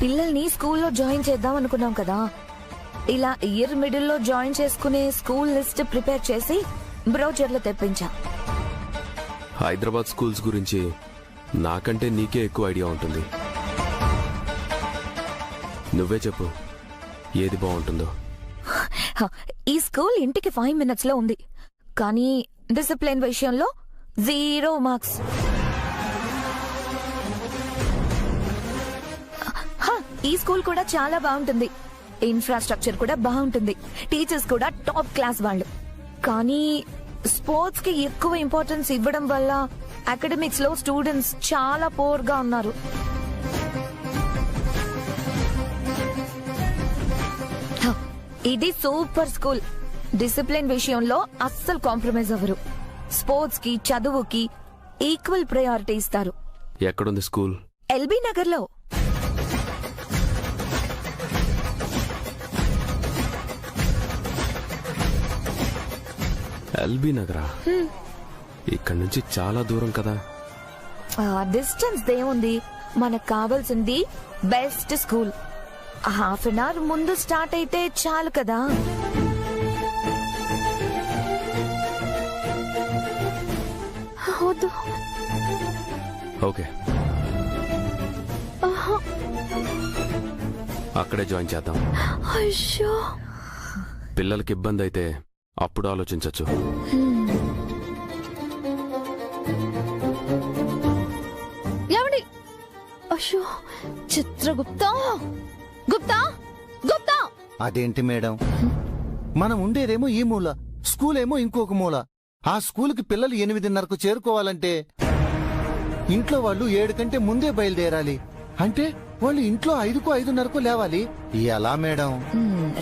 పిల్లల్ని స్కూల్లో జాయిన్ చేద్దాం అనుకున్నాం కదా. ఇలా ఇయర్ మిడిల్ లో జాయిన్ చేసుకునే స్కూల్ లిస్ట్ ప్రిపేర్ చేసి బ్రౌచర్లో తెప్పించా. హైదరాబాద్ స్కూల్స్ గురించి నాకంటే నీకే ఎక్కువ ఐడియా ఉంటుంది. నువ్వే చెప్పు, ఏది బాగుంటుందో. ఈ స్కూల్ ఇంటికి 5 minutes లో ఉంది, కానీ డిసిప్లిన్ విషయంలో 0 మార్క్స్. ఈ స్కూల్ కూడా చాలా బాగుంటుంది, ఇన్ఫ్రాస్ట్రక్చర్ కూడా బాగుంటుంది, టీచర్స్ కూడా టాప్ క్లాస్ వాళ్ళు. కానీ స్పోర్ట్స్ కి ఎక్కువ ఇంపార్టెన్స్ ఇవ్వడం వల్ల అకాడమిక్స్ లో స్టూడెంట్స్ చాలా పూర్ గా ఉన్నారు. ఇది సూపర్ స్కూల్. డిసిప్లిన్ విషయంలో అస్సలు కాంప్రమైజ్ అవ్వరు. స్పోర్ట్స్ కి చదువుకి ఈక్వల్ ప్రయారిటీ ఇస్తారు. ఎక్కడుంది స్కూల్? ఎల్బీ నగర్ లో. ఎల్బీ నగరా? ఇక్కడి నుంచి చాలా దూరం కదా. డిస్టెన్స్ దేముంది, మనకు కావాల్సింది best school. Half an hour ముందు స్టార్ట్ అయితే చాలు కదా. ఓకే, అక్కడే జాయిన్ చేద్దాం. పిల్లలకి ఇబ్బంది అయితే అప్పుడు ఆలోచించచ్చు. ఏమండి? అయ్యో, చిత్రగుప్తా గుప్తా గుప్తా. అదేంటి మేడం, మనం ఉండేదేమో ఈ మూల, స్కూల్ ఏమో ఇంకొక మూల. ఆ స్కూల్కి పిల్లలు 8:30కు చేరుకోవాలంటే ఇంట్లో వాళ్ళు 7 కంటే ముందే బయలుదేరాలి. అంటే వాళ్ళు ఇంట్లో 5కో 5:30కో లేవాలి. ఎలా మేడం?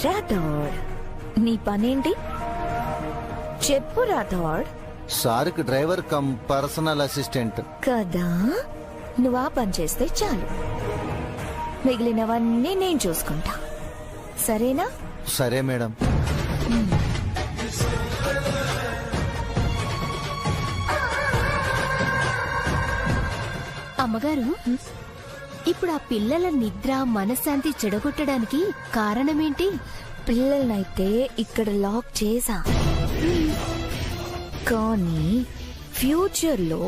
రాథోడ్, నీ పనేంటి చెప్పు రాథోడ్. సార్కి డ్రైవర్ కమ్ పర్సనల్ అసిస్టెంట్ కదా. నువ్వు ఆ పని చేస్తే చాలు, మిగిలినవన్నీ నేను చూసుకుంటా. సరేనా? సరే మేడం. అమ్మగారు, ఇప్పుడు ఆ పిల్లల నిద్ర మనశ్శాంతి చెడగొట్టడానికి కారణమేంటి? పిల్లలనైతే ఇక్కడ లాక్ చేసా, కానీ ఫ్యూచర్ లో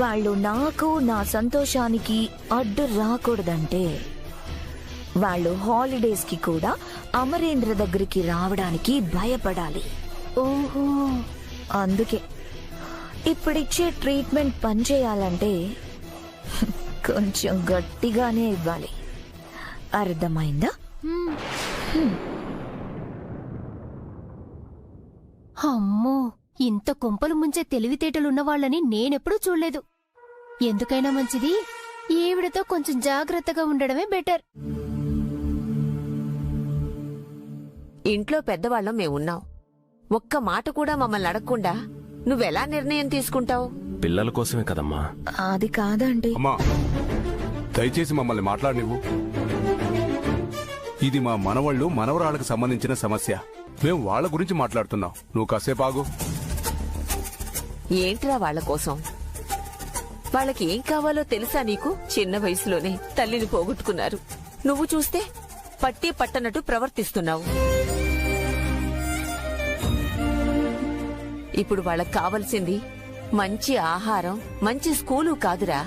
వాళ్ళు నాకు నా సంతోషానికి అడ్డు రాకూడదంటే వాళ్ళు హాలిడేస్ కి కూడా అమరేంద్ర దగ్గరికి రావడానికి భయపడాలి. ఓహో, అందుకే ఇప్పుడిచ్చే ట్రీట్మెంట్ పనిచేయాలంటే కొంచెం గట్టిగానే ఇవ్వాలి. అర్థమైందా? అమ్మో, ఇంత కొంపలు ముంచే తెలివితేటలున్న వాళ్ళని నేనెప్పుడూ చూడలేదు. ఎందుకైనా మంచిది ఈవిడతో కొంచెం జాగ్రత్తగా ఉండడమే బెటర్. ఇంట్లో పెద్దవాళ్ళం మేమున్నాం. ఒక్క మాట కూడా మమ్మల్ని అడగకుండా నువ్వెలా నిర్ణయం తీసుకుంటావు? పిల్లల కోసమే కదమ్మా. అది కాదండి. అమ్మా, దయచేసి మమ్మల్ని మాట్లాడనివ్వు. ఇది మా మనవళ్ళు మనవరాళ్ళకు సంబంధించిన సమస్య. మేము వాళ్ళ గురించి మాట్లాడుతున్నాం. నువ్వు కాసేపు ఆగు. ఏంట్రా వాళ్ళ కోసం? వాళ్ళకి ఏం కావాలో తెలుసా నీకు? చిన్న వయసులోనే తల్లిని పోగొట్టుకున్నారు. నువ్వు చూస్తే పట్టి పట్టనట్టు ప్రవర్తిస్తున్నావు. ఇప్పుడు వాళ్ళకి కావలసింది మంచి ఆహారం, మంచి స్కూలు కాదురా,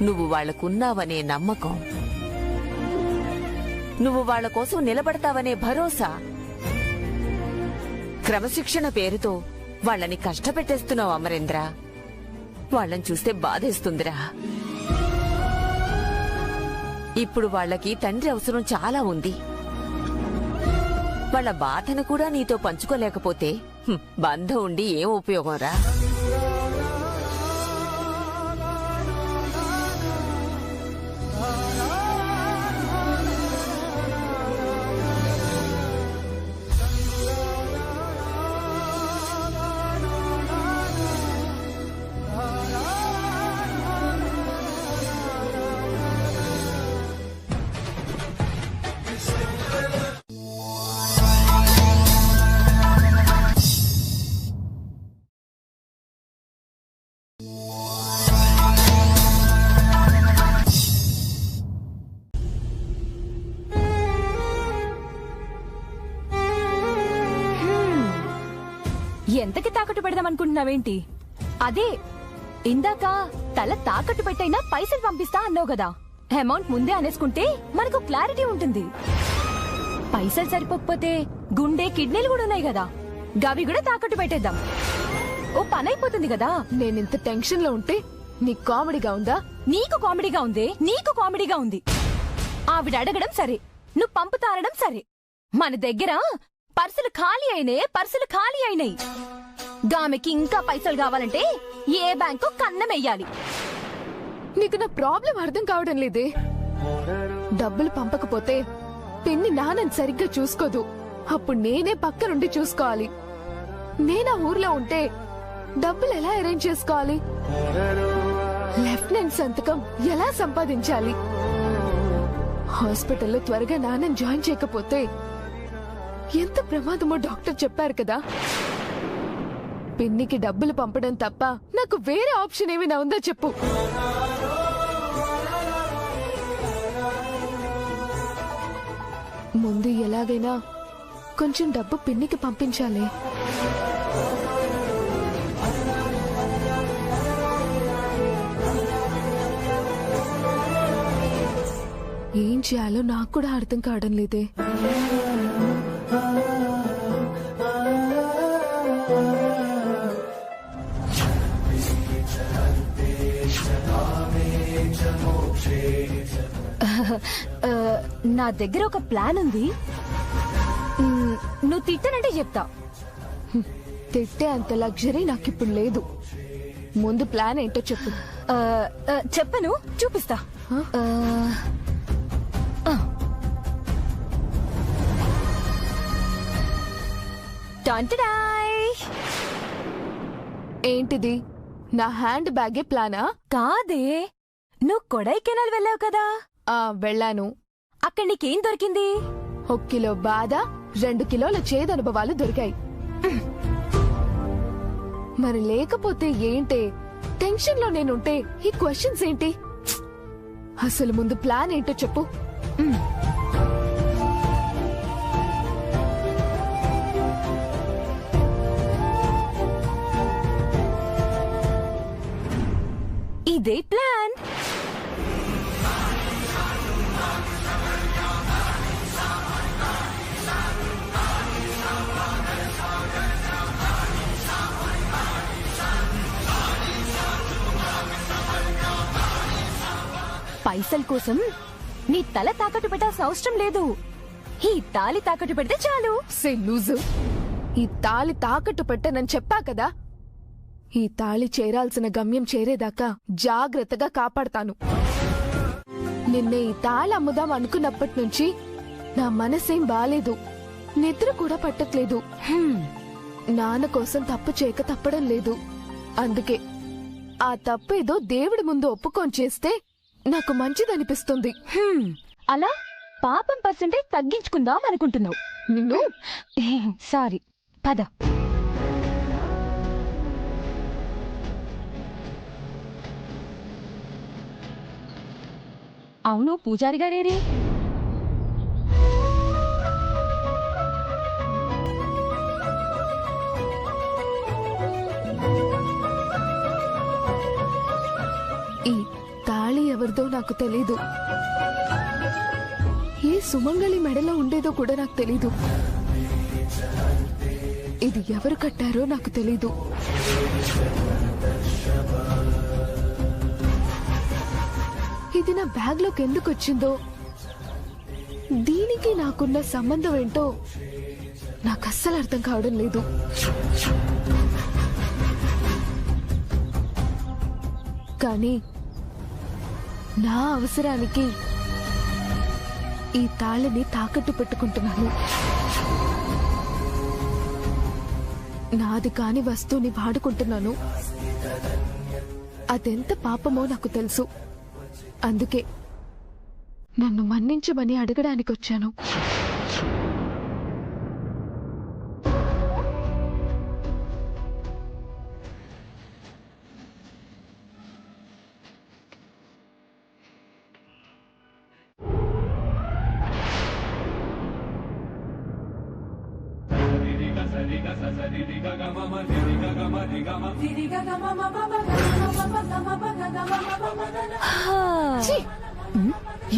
నువ్వు వాళ్లకున్నావనే నమ్మకం, నువ్వు వాళ్ల కోసం నిలబడతావనే భరోసా. క్రమశిక్షణ పేరుతో వాళ్ళని కష్టపెట్టేస్తున్నావు అమరేంద్ర. వాళ్ళని చూస్తే బాధేస్తుందిరా. ఇప్పుడు వాళ్ళకి తండ్రి అవసరం చాలా ఉంది. వాళ్ళ బాధను కూడా నీతో పంచుకోలేకపోతే బంధం ఉండి ఏం ఉపయోగం రా? అంతకి తాకట్టు పెడదాం అనుకుంటున్నావేంటి? అదే ఇందాక తల తాకట్టు పెట్టైనా పైసలు పంపిస్తా అన్నావు కదా, అమౌంట్ ముందే అనేసుకుంటే మనకు క్లారిటీ ఉంటుంది. పైసలు సరిపోకపోతే గుండె కిడ్నీలు కూడా ఉన్నాయి కదా, గవి కూడా తాకట్టు పెట్టేద్దాం. ఓ పని అయిపోతుంది కదా. నేనింత టెన్షన్ లో ఉంటే నీకు కామెడీగా ఉందా? నీకు కామెడీగా ఉంది, నీకు కామెడీగా ఉంది. ఆవిడ అడగడం సరే, నువ్వు పంపుతా అనడం సరే. మన దగ్గర పర్సులు ఖాళీ అయినాయి. గామెకి ఇంకా పైసలు కావాలంటే ఏ బ్యాంకు కన్నమెయ్యాలి. నీకు నా ప్రాబ్లం అర్థం కావడం లేదే. డబ్బులు పంపకపోతే పిన్ని నాన్నని సరిగ్గా చూసుకోదు. అప్పుడు నేనే పక్క నుండి చూసుకోవాలి. నేనా ఊర్లో ఉంటే డబ్బులు ఎలా అరేంజ్ చేసుకోవాలి? లెఫ్టినెంట్ సంతకం ఎలా సంపాదించాలి? హాస్పిటల్లో త్వరగా నాన్నని జాయిన్ చేయకపోతే ఎంత ప్రమాదమో డాక్టర్ చెప్పారు కదా. పిన్నికి డబ్బులు పంపడం తప్ప నాకు వేరే ఆప్షన్ ఏమైనా ఉందా చెప్పు. ముందు ఎలాగైనా కొంచెం డబ్బు పిన్నికి పంపించాలి. ఏం చేయాలో నాకు కూడా అర్థం కావడం లేదే. నా దగ్గర ఒక ప్లాన్ ఉంది. నువ్వు తిట్టనంటే చెప్తా. తిట్టే అంత లగ్జరీ నాకిప్పుడు లేదు. ముందు ప్లాన్ ఏంటో చెప్పు. చెప్పను, చూపిస్తా. టంటడాయ్. ఏంటిది? నా హ్యాండ్ బ్యాగే ప్లానా? కాదే, నువ్వు కొడైకెనాల్ వెళ్ళావు కదా. వెళ్ళాను. అక్కడ నీకేం దొరికింది? 1 కిలో బాధ, 2 కిలోల చేదనుభవాలు దొరికాయి. మరి లేకపోతే ఏంటే? టెన్షన్ లో నేనుంటే ఈ క్వశ్చన్స్ ఏంటి? అసలు ముందు ప్లాన్ ఏంటో చెప్పు. ఇదే ప్లాన్. పైసల కోసం నీ తల తాకట్టు పెట్టాల్సిన అవసరం లేదు. ఈ తాళి తాకట్టు పెడితే చాలు. సే లూజు, ఈ తాళి తాకట్టు పెట్టనని చెప్పా కదా. ఈ తాళి చేరాల్సిన గమ్యం చేరేదాకా జాగ్రత్తగా కాపాడతాను. నిన్నే ఈ తాళి అమ్ముదాం అనుకున్నప్పటి నుంచి నా మనసేం బాలేదు. నిద్ర కూడా పట్టట్లేదు. నాన్న కోసం తప్పు చేయక తప్పడం లేదు. అందుకే ఆ తప్పేదో దేవుడి ముందు ఒప్పుకొని చేస్తే నాకు మంచిదనిపిస్తుంది. అలా పాపం పర్సెంటేజ్ తగ్గించుకుందాం అనుకుంటున్నావు. నిన్ను సారీ, పద. అవును, పూజారి గారేరే? ఈ తాళి ఎవరిదో నాకు తెలీదు. ఏ సుమంగళి మెడలో ఉండేదో కూడా నాకు తెలీదు. ఇది ఎవరు కట్టారో నాకు తెలీదు. ఇది నా బ్యాగ్ లోకి ఎందుకు వచ్చిందో, దీనికి నాకున్న సంబంధం ఏంటో నాకు అస్సలు అర్థం కావడం లేదు. కానీ నా అవసరానికి ఈ తాళిని తాకట్టు పెట్టుకుంటున్నాను. నాది కాని వస్తువుని వాడుకుంటున్నాను. అదెంత పాపమో నాకు తెలుసు. అందుకే నన్ను మన్నించమని అడగడానికి వచ్చాను. ఛీ!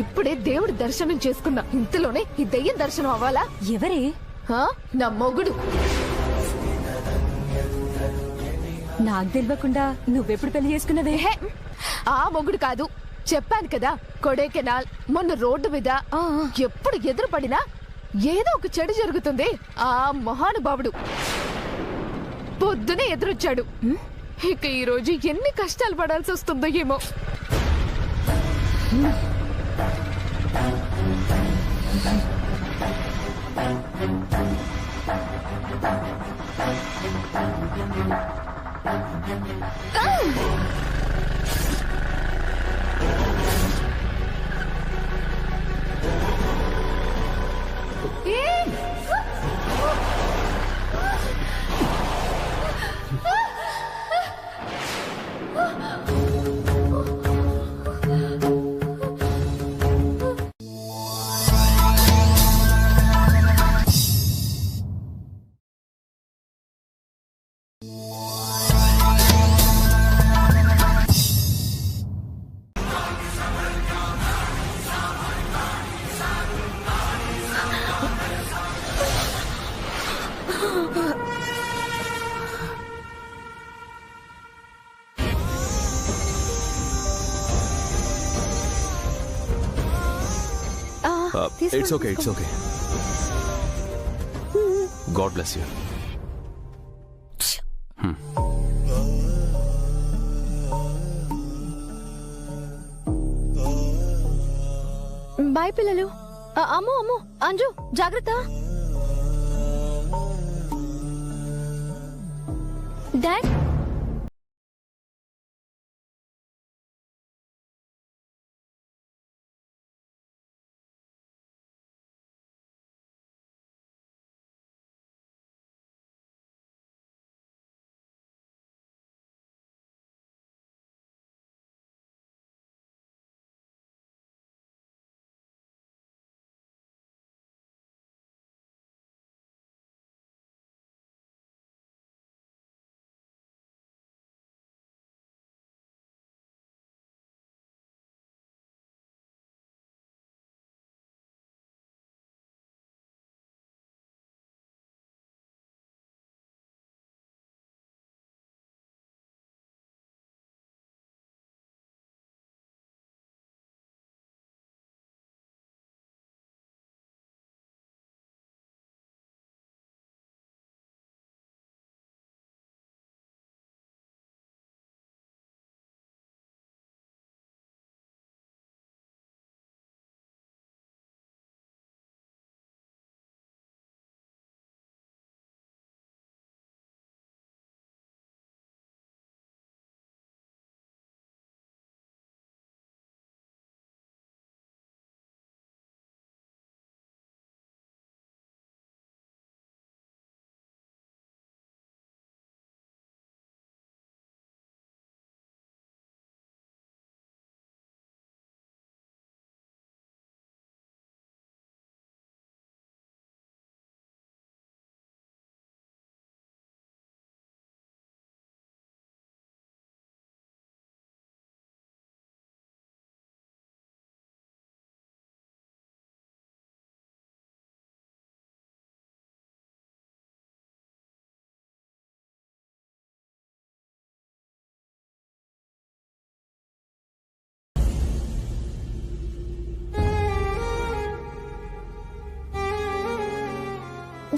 ఇప్పుడే దేవుడి దర్శనం చేసుకున్నా, ఇంతలోనే ఈ దెయ్యం దర్శనం అవ్వాలా? ఎవరే? హా? నా మొగుడు. నాకు తెలియకుండా నువ్వెప్పుడు పెళ్లి చేసుకున్నదే? హే! ఆ మొగుడు కాదు, చెప్పాను కదా, కొడైకెనాల్ మొన్న రోడ్డు మీద ఎప్పుడు ఎదురు పడినా ఏదో ఒక చెడు జరుగుతుంది. ఆ మహానుభావుడు పొద్దునే ఎదురొచ్చాడు. ఇక ఈ రోజు ఎన్ని కష్టాలు పడాల్సి వస్తుందో ఏమో. It's okay, it's okay. God bless you. Bye పిల్లలు. అమ్మో అమ్మో, అంజు జాగ్రత్త. డాడ్,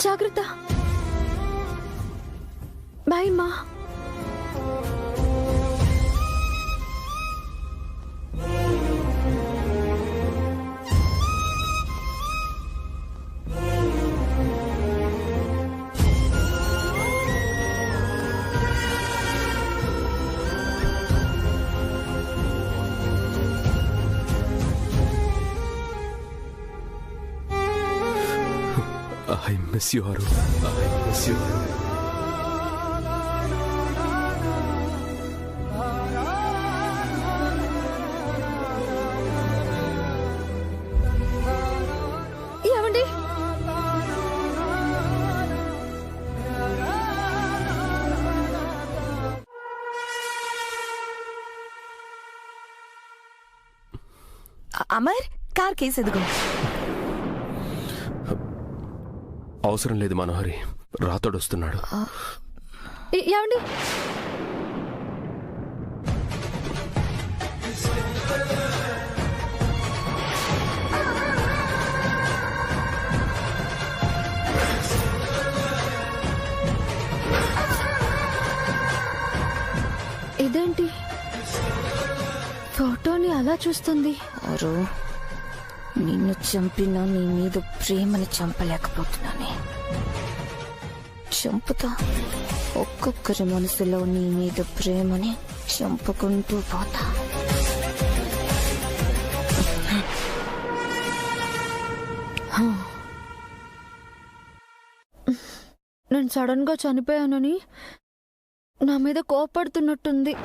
జాగ్రత్త. బాయ్ మా. I miss you, Aru. I miss you. ఏమండి? అమర్ కార్ కేసు ఎదుగు. అవసరం లేదు మనోహరి, రాతోడొస్తున్నాడు. ఏమండి, ఇదేంటి ఫోటోని అలా చూస్తుంది? అరు నిన్ను చంపినా నీ మీద ప్రేమని చంపలేకపోతున్నానే. చంపుతా, ఒక్కొక్కరి మనసులో నీ మీద ప్రేమని చంపుకుంటూ పోతా. నేను సడన్ గా చనిపోయానని నా మీద కోపడుతున్నట్టుంది.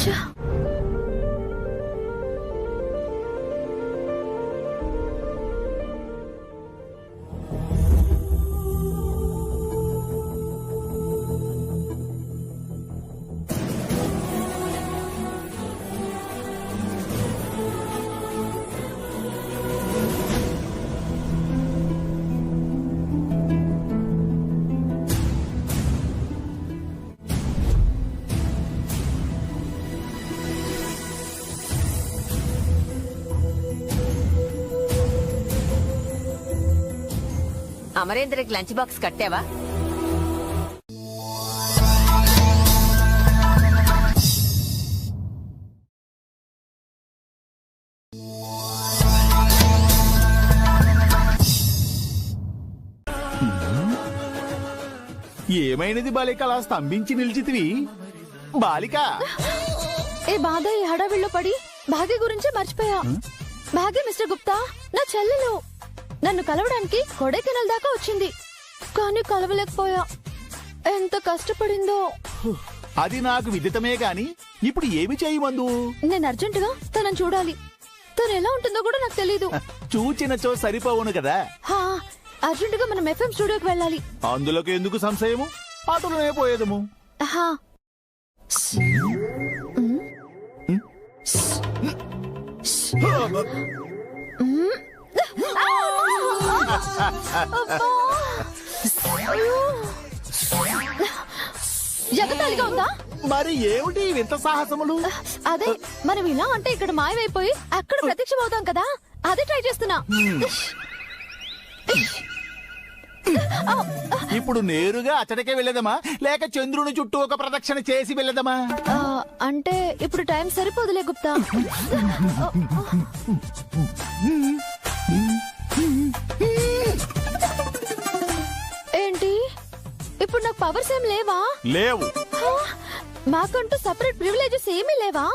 ఛ! అమరేంద్రకి లంచ్ బాక్స్ కట్టావా? ఏమైనది బాలిక, అలా స్తంభించి నిలిచితివి? బాలిక, ఏ బాధ ఈ హడావిడిలో పడి భాగ్య గురించి మర్చిపోయా. భాగ్య మిస్టర్ గుప్తా నా చెల్లెలు. నన్ను కలవడానికి కొడైకెనాల్ దాకా వచ్చింది, కానీ కలవలేకపోయా. ఎంత కష్టపడిందో. అది నాకు విదితమే గాని ఇప్పుడు ఏమి చేయమందు? నేను అర్జెంటుగా తనని చూడాలి. తను ఎలా ఉంటుందో కూడా నాకు తెలీదు. చూచినచో సరిపోవును కదా. హా, అర్జెంటుగా మనం ఎఫ్ఎం స్టూడియోకి వెళ్ళాలి. అందులోకి ఎందుకు సంశయము? ఆటోలోనే పోయేదము. హా. ఎగతాళిగా ఉందా? మరి ఏమిటి వింత సాహసములు? అదే, మనం ఇలా అంటే ఇక్కడ మాయమైపోయి అక్కడ ప్రత్యక్షమవుతాం కదా, అదే ట్రై చేస్తున్నా. ఇప్పుడు నేరుగా అతడికే వెళ్ళదమా, లేక చంద్రుని చుట్టూ ఒక ప్రదక్షిణ చేసి వెళ్ళదమా? అంటే ఇప్పుడు టైం సరిపోదులే గుప్తా. ఏంటి, ఇప్పుడు నాకు పవర్స్ ఏం లేవా? లేవు. మాకంటూ సపరేట్ ప్రివిలేజెస్ ఏమీ లేవా?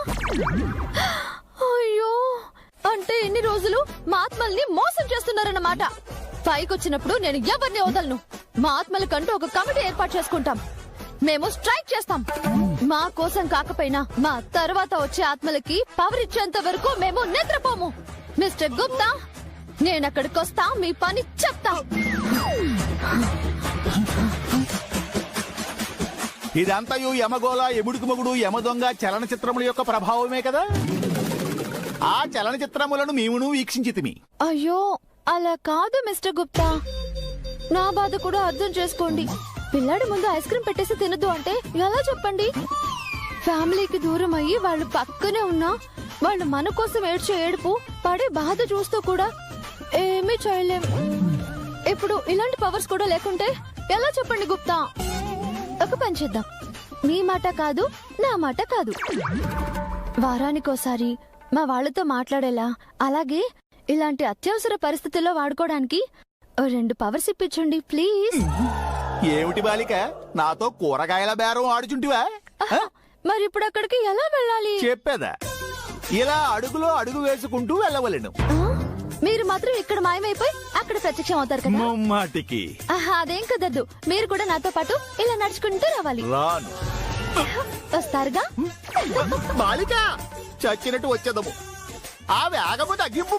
అయ్యో, అంటే ఎన్ని రోజులు మా ఆత్మల్ని మోసం చేస్తున్నారన్నమాట. పైకొచ్చినప్పుడు నేను ఎవరిని వదలను. మా ఆత్మలకంటూ ఒక కమిటీ ఏర్పాటు చేసుకుంటాం. మేము స్ట్రైక్ చేస్తాం. మా కోసం కాకపోయినా మా తర్వాత వచ్చే ఆత్మలకి పవర్ ఇచ్చేంత వరకు మేము నిద్రపోము. మిస్టర్ గుప్తా, నేనక్కడికొస్తా, మీ పని చెప్తా. ఇదంతయు యమగోళ, ఎముడికి మొగుడు, యమదొంగ చలనచిత్రముల యొక్క ప్రభావమే కదా. ఆ చలనచిత్రములను మేమును వీక్షించితిమి. అయ్యో, అలా కాదు మిస్టర్ గుప్తా. నా బాధ కూడా అర్థం చేసుకోండి. పిల్లాడి ముందు ఐస్ క్రీమ్ పెట్టేసి తినదు అంటే ఎలా చెప్పండి? ఫ్యామిలీకి దూరం అయ్యి వాళ్ళు పక్కనే ఉన్నా వాళ్ళు మన కోసం ఏడ్చే ఏడుపు, పడే బాధ చూస్తూ కూడా ఏమీ చేయలేం. ఇప్పుడు ఇలాంటి పవర్స్ కూడా లేకుంటే ఎలా చెప్పండి గుప్తా? ఒక పని చేద్దాం. మీ మాట కాదు, నా మాట కాదు. వారానికోసారి మా వాళ్ళతో మాట్లాడేలా, అలాగే ఇలాంటి అత్యవసర పరిస్థితుల్లో వాడుకోవడానికి 2 పవర్స్ ఇప్పించండి ప్లీజ్. ఏమిటి బాలిక, నాతో కూరగాయల బేరం ఆడుచుంటివా? మరి ఇప్పుడు అక్కడికి ఎలా వెళ్ళాలి? చెప్పేదా, ఇలా అడుగులో అడుగు వేసుకుంటూ వెళ్ళవలెను. మీరు మాత్రం ఇక్కడ మాయమైపోయి అక్కడ ప్రత్యక్షం అవుతారు కదా. ముమ్మాటికి అదేం కదద్దు. మీరు కూడా నాతో పాటు ఇలా నడుచుకుంటూ రావాలి. రాను. వస్తారుగా? బాలిక, చచ్చినట్టు వచ్చేదము. ఆ వేగము తగ్గింపు.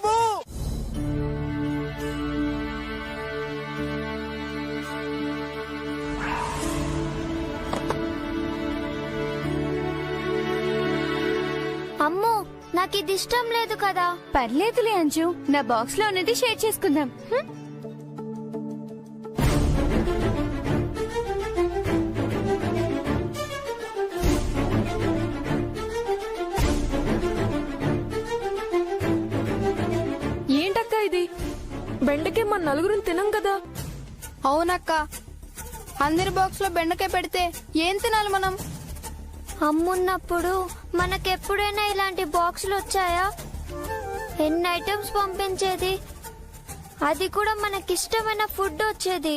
నాకు ఇది ఇష్టం లేదు కదా. పర్లేదులే అంజు, నా బాక్స్ లో ఉన్నది షేర్ చేసుకుందాం. ఏంటక్క ఇది? బెండకాయ మన నలుగురిని తినం కదా. అవునక్క, అందరి బాక్స్ లో బెండకాయ పెడితే ఏం తినాలి మనం? అమ్మున్నప్పుడు మనకెప్పుడైనా ఇలాంటి బాక్సులు వచ్చాయా? ఎన్ని ఐటమ్స్ పంపించేది, అది కూడా మనకిష్టమైన ఫుడ్ వచ్చేది.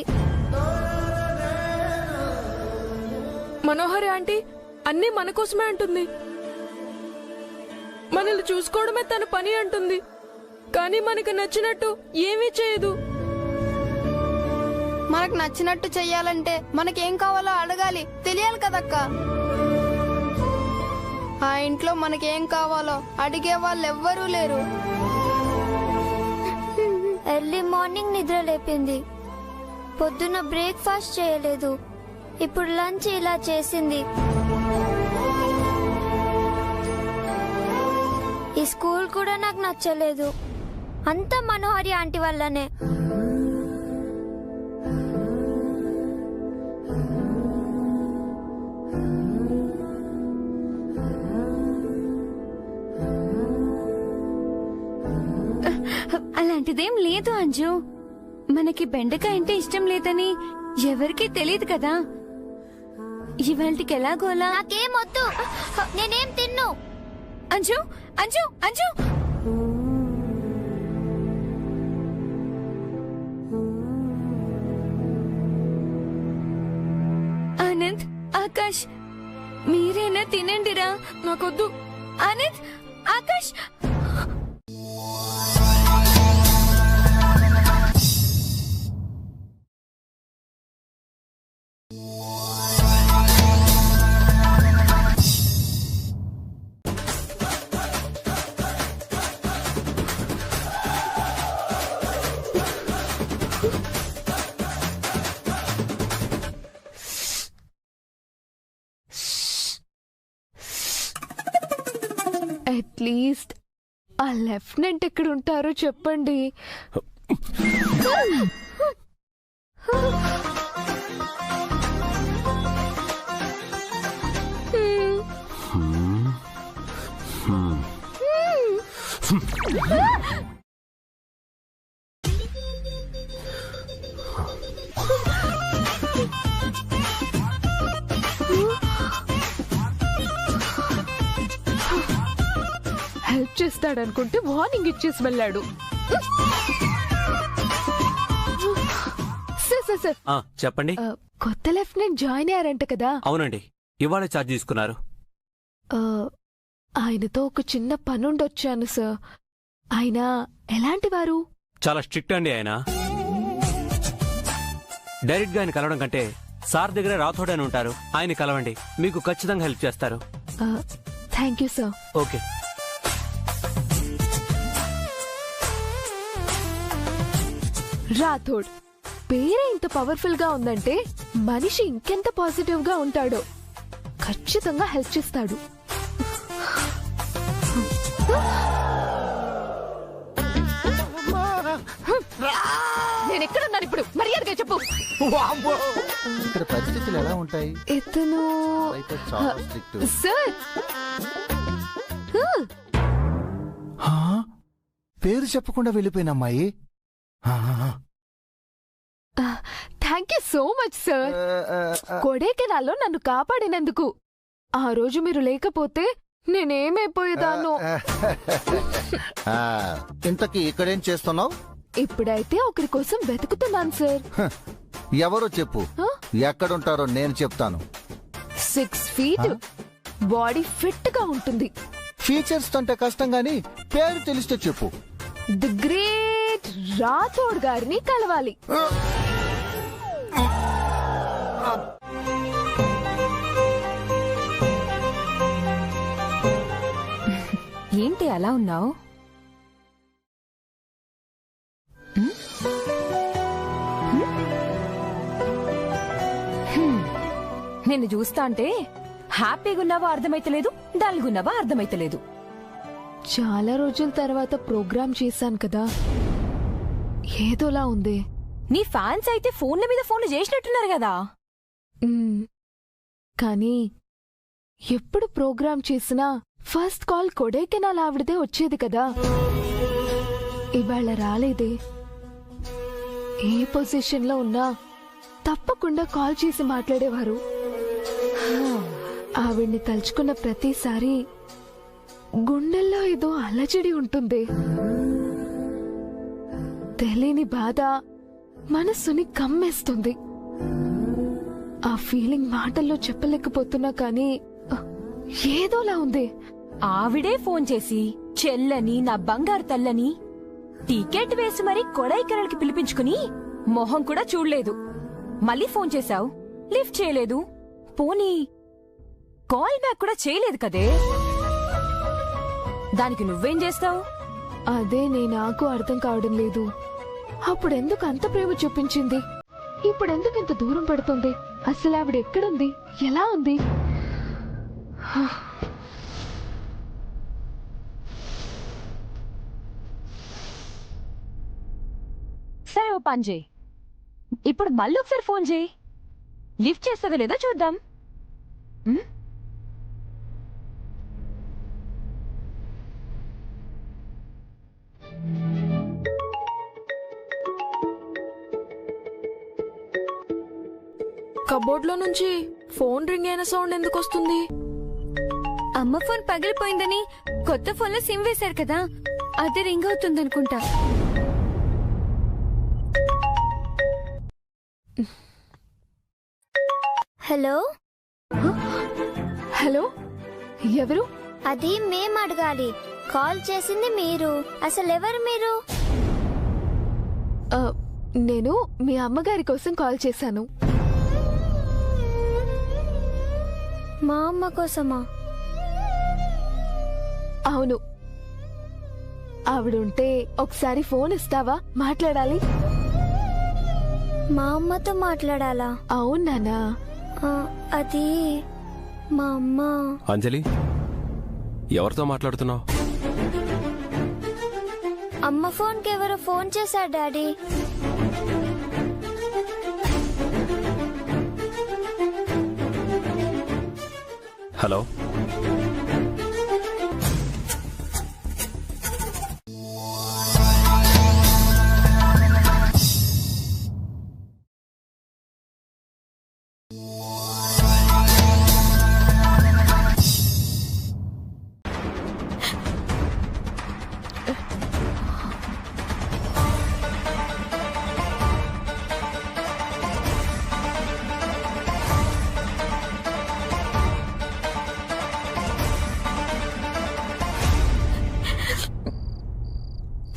మనోహరి ఆంటీ అన్నీ మన కోసమే అంటుంది. మనల్ని చూసుకోవడమే తన పని అంటుంది, కానీ మనకు నచ్చినట్టు ఏమీ చేయదు. మనకు నచ్చినట్టు చెయ్యాలంటే మనకేం కావాలో అడగాలి, తెలియాలి కదక్క. ఆ ఇంట్లో మనకేం కావాలో అడిగే వాళ్ళు ఎవ్వరూ లేరు. ఎర్లీ మార్నింగ్ నిద్ర లేపింది, పొద్దున బ్రేక్ఫాస్ట్ చేయలేదు, ఇప్పుడు లంచ్ ఇలా చేసింది. ఈ స్కూల్ కూడా నాకు నచ్చలేదు, అంతా మనోహరి ఆంటీ వల్లనే. అలాంటిదేం లేదు అంజు, మనకి బెండకాయ అంటే ఇష్టం లేదని ఎవరికీ తెలియదు కదా. ఇవాళకి ఎలాగోలా. నాకేమొద్దు, నేనేం తిన్ను. అంజు అంజు అంజు, ఆనంద్, ఆకాష్, మీరైనా తినండిరా. నాకొద్దు. ఆనంద్, ఆకాష్. అట్లీస్ట్ ఆ లెఫ్టినెంట్ ఎక్కడ ఉంటారో చెప్పండి. హెల్ప్ చేస్తాడనుకుంటే వార్నింగ్ ఇచ్చేసి వెళ్ళాడు. సార్ చెప్పండి. కొత్త లెఫ్టినెంట్ జాయిన్ అయ్యారంట కదా? అవునండి, ఇవాళ ఛార్జ్ తీసుకున్నారు. ఆయనతో ఒక చిన్న పనుండొచ్చాను సార్. ఆయన ఎలాంటి వారు? చాలా స్ట్రిక్ట్ అండి ఆయన. డైరెక్ట్ గా ఆయన కలవడం కంటే సార్ దగ్గర రాథోడ్ అని ఉంటారు, ఆయన కలవండి, మీకు ఖచ్చితంగా హెల్ప్ చేస్తారు. Thank you sir. Okay. Rathod పేరే ఇంత పవర్ఫుల్ గా ఉందంటే మనిషి ఇంకెంత పాజిటివ్ గా ఉంటాడో. ఖచ్చితంగా హెల్ప్ చేస్తాడు. నేను ఎక్కడున్నాను ఇప్పుడు? మర్యాదగా చెప్పు. ఇక్కడ పరిస్థితులు ఎలా ఉంటాయి? ఇతను అయితే చాలా స్ట్రిక్ట్. సార్, పేరు చెప్పకుండా వెళ్ళిపోయిన అమ్మాయి. Thank you so much sir. కొడైకెనాల్లో నన్ను కాపాడినందుకు. ఆ రోజు మీరు లేకపోతే నేనేమైపోయేదాను. ఇంతకీ ఇక్కడేం చేస్తున్నావు? ఇప్పుడైతే ఒకరి కోసం వెతుకుతున్నాను సార్. ఎవరో చెప్పు, ఎక్కడుంటారో నేను చెప్తాను. 6 feet, బాడీ ఫిట్ గా ఉంటుంది. ఫీచర్స్ అంటే కష్టం గాని పేరు తెలిస్తే చెప్పు. ది గ్రేట్ రాథోడ్ గారిని కలవాలి. ఏంటి అలా ఉన్నావు? నిన్ను చూస్తా అంటే హ్యాపీగా ఉన్నావా అర్థమైతలేదు, డల్గున్నావా అర్థమైతలేదు. చాలా రోజుల తర్వాత ప్రోగ్రామ్ చేశాను కదా, ఏదోలా ఉంది. నీ ఫ్యాన్స్ అయితే ఫోన్ల మీద ఫోన్లు చేసినట్టున్నారు కదా. కానీ ఎప్పుడు ప్రోగ్రామ్ చేసినా ఫస్ట్ కాల్ కొడైకెనాల్ ఆవిడదే వచ్చేది కదా. ఇవాళ రాలేదే. ఏ పొజిషన్లో ఉన్నా తప్పకుండా కాల్ చేసి మాట్లాడేవారు. ఆవిడ్ని తలుచుకున్న ప్రతిసారి గుండెల్లో ఏదో అలజడి ఉంటుంది. తెలియని బాధ మనస్సుని కమ్మేస్తుంది. ఆ ఫీలింగ్ మాటల్లో చెప్పలేకపోతున్నా కానీ ఏదోలా ఉంది. ఆవిడే ఫోన్ చేసి చెల్లని నా బంగారు తల్లని టికెట్ వేసి మరీ కొడైకెనాల్కి పిలిపించుకుని మొహం కూడా చూడలేదు. మళ్ళీ ఫోన్ చేశావు, లిఫ్ట్ చేయలేదు. పోనీ కాల్ బ్యాక్ కూడా చేయలేదు కదే. దానికి నువ్వేం చేస్తావు? అదే నాకు అర్థం కావడం లేదు. అప్పుడెందుకు అంత ప్రేమ చూపించింది, ఇప్పుడెందుకు ఇంత దూరం పడుతుంది? అసలు ఆవిడ ఎక్కడుంది, ఎలా ఉంది? సరే ఓ పని చేయి, ఇప్పుడు మళ్ళీ ఒకసారి ఫోన్ చేయి. లిఫ్ట్ చేస్తుందో లేదో చూద్దాం. కబోర్డ్ లో నుంచి ఫోన్ రింగ్ అయిన సౌండ్ ఎందుకు వస్తుంది? అమ్మ ఫోన్ పగిలిపోయిందని కొత్త ఫోన్ లో సిమ్ వేశారు కదా, అది రింగ్ అవుతుందనుకుంటా. హలో హలో, ఎవరు? అది మేం అడగాలి. కాల్ చేసింది మీరు. అసలు ఎవరు మీరు? నేను మీ అమ్మగారి కోసం కాల్ చేశాను. మా అమ్మ కోసమా? అవును. ఆవిడుంటే ఒకసారి ఫోన్ ఇస్తావా? మాట్లాడాలి. మా అమ్మతో మాట్లాడాలా? అవునానా? అది మా అమ్మ. అంజలి, ఎవరితో మాట్లాడుతున్నావు? అమ్మ ఫోన్ కి ఎవరో ఫోన్ చేశారు డాడీ. హలో,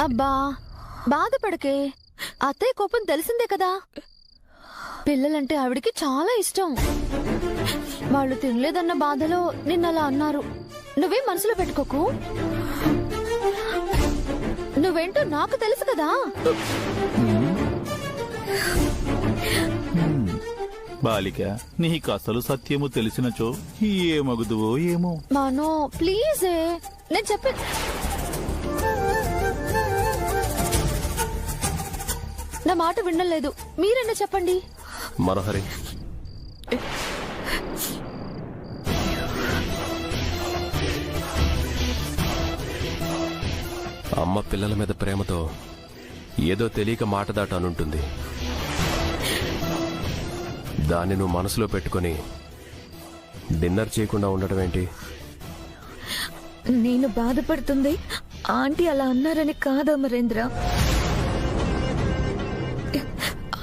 అబ్బా బాధపడకే, అత్తయ్య కోపం తెలిసిందే కదా. పిల్లలంటే ఆవిడికి చాలా ఇష్టం. వాళ్ళు తినలేదన్న బాధలో నిన్నలా అన్నారు. నువ్వేం మనసులో పెట్టుకోకు. నువ్వేంటో నాకు తెలుసు కదా. బాలిక, నీకు అసలు సత్యము తెలిసినచో ఏమగుదువో ఏమో. మానో ప్లీజ్, నేను చెప్పే నా మాట వినలేదు. మీరన్నా చెప్పండి. మనోహరి, అమ్మ పిల్లల మీద ప్రేమతో ఏదో తెలియక మాట దాటానుంటుంది. దాన్ని నువ్వు మనసులో పెట్టుకుని డిన్నర్ చేయకుండా ఉండటం ఏంటి? నేను బాధపడుతుంది ఆంటీ అలా అన్నారని కాదా మరేంద్ర.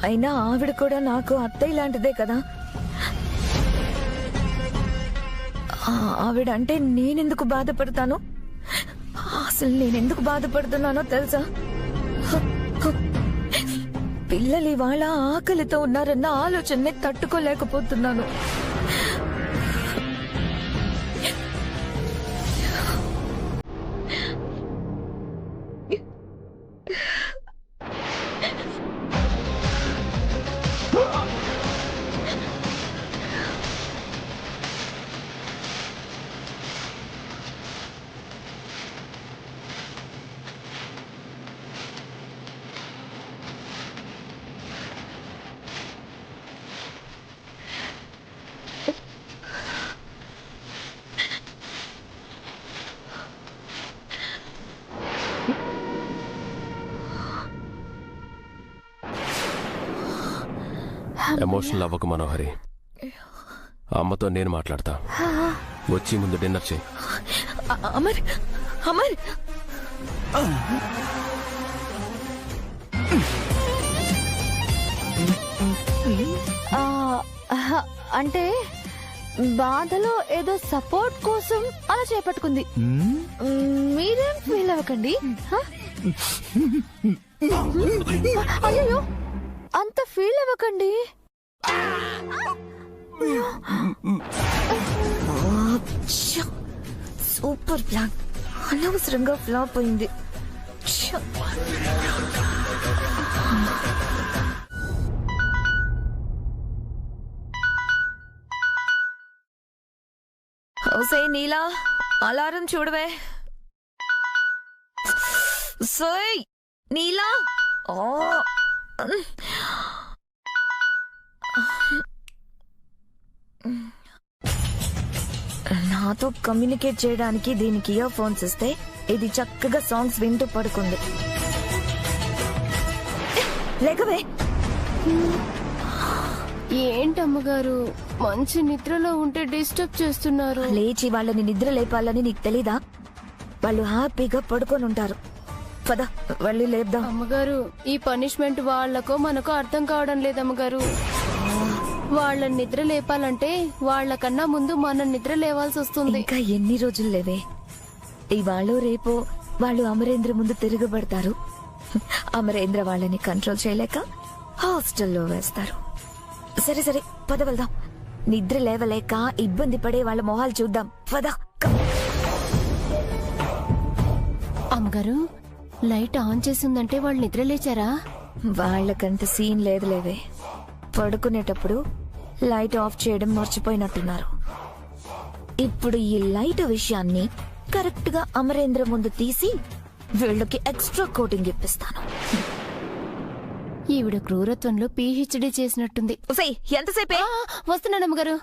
అయినా ఆవిడ కూడా నాకు అత్తయ్య లాంటిదే కదా. ఆవిడ అంటే నేనెందుకు బాధపడతాను? అసలు నేనెందుకు బాధపడుతున్నానో తెలుసా? పిల్లలు ఇవాళ ఆకలితో ఉన్నారన్న ఆలోచనని తట్టుకోలేకపోతున్నాను. ఎమోషనల్ అవ్వకు మనోహరి. అమ్మతో నేను మాట్లాడతా. వచ్చి ముందు డిన్నర్ చేయి. అమర్ అమర్ అంటే బాధలో ఏదో సపోర్ట్ కోసం అలా చేపట్టుకుంది. మీరేం ఫీల్ అవ్వకండి. అయ్యో అంత ఫీల్ అవ్వకండి. సూపర్ ప్లాన్ అనవసరంగా ఫ్లాప్ అయింది. ఓసే నీలా, అలారం చూడవే. సోయ్ నీలా. నాతో కమ్యూనికేట్ చేయడానికి దీనికి ఇయర్ ఫోన్స్ ఇస్తే ఇది చక్కగా సాంగ్స్ వింటూ పడుకుంది. లేకవే. ఏంటమ్మగారు మంచి నిద్రలో ఉంటే డిస్టర్బ్ చేస్తున్నారు. లేచి వాళ్ళని నిద్ర లేపాలని నీకు తెలీదా? వాళ్ళు హ్యాపీగా పడుకొని ఉంటారు. పద వెళ్ళి లేపుదాం. అమ్మగారు ఈ పనిష్మెంట్ వాళ్లకో మనకో అర్థం కావడం లేదమ్మగారు. వాళ్ళని నిద్ర లేపాలంటే వాళ్ళకన్నా ముందు మనం నిద్ర లేవాల్సి వస్తుంది. ఇంకా ఎన్ని రోజులు లేవే. ఇవాళ రేపో వాళ్ళు అమరేంద్ర ముందు తిరగబడతారు. అమరేంద్ర వాళ్ళని కంట్రోల్ చేయలేక హాస్టల్లో వేస్తారు. సరే సరే పద వెళ్దాం. నిద్ర లేవలేక ఇబ్బంది పడే వాళ్ళ మొహాలు చూద్దాం. పద. అమ్మగారు లైట్ ఆన్ చేసిందంటే వాళ్ళు నిద్ర లేచారా? వాళ్ళకంత సీన్ లేదు లేవే. పడుకునేటప్పుడు లైట్ ఆఫ్ చేయడం మర్చిపోయినట్టున్నారు. ఇప్పుడు ఈ లైట్ విషయాన్ని కరెక్ట్ గా అమరేంద్ర ముందు తీసి వీళ్ళకి ఎక్స్ట్రా కోటింగ్ ఇప్పిస్తాను. ఈవిడ క్రూరత్వంలో పిహెచ్డి చేసినట్టుంది. ఎంతసేపే? వస్తున్నాను అమ్మగారు.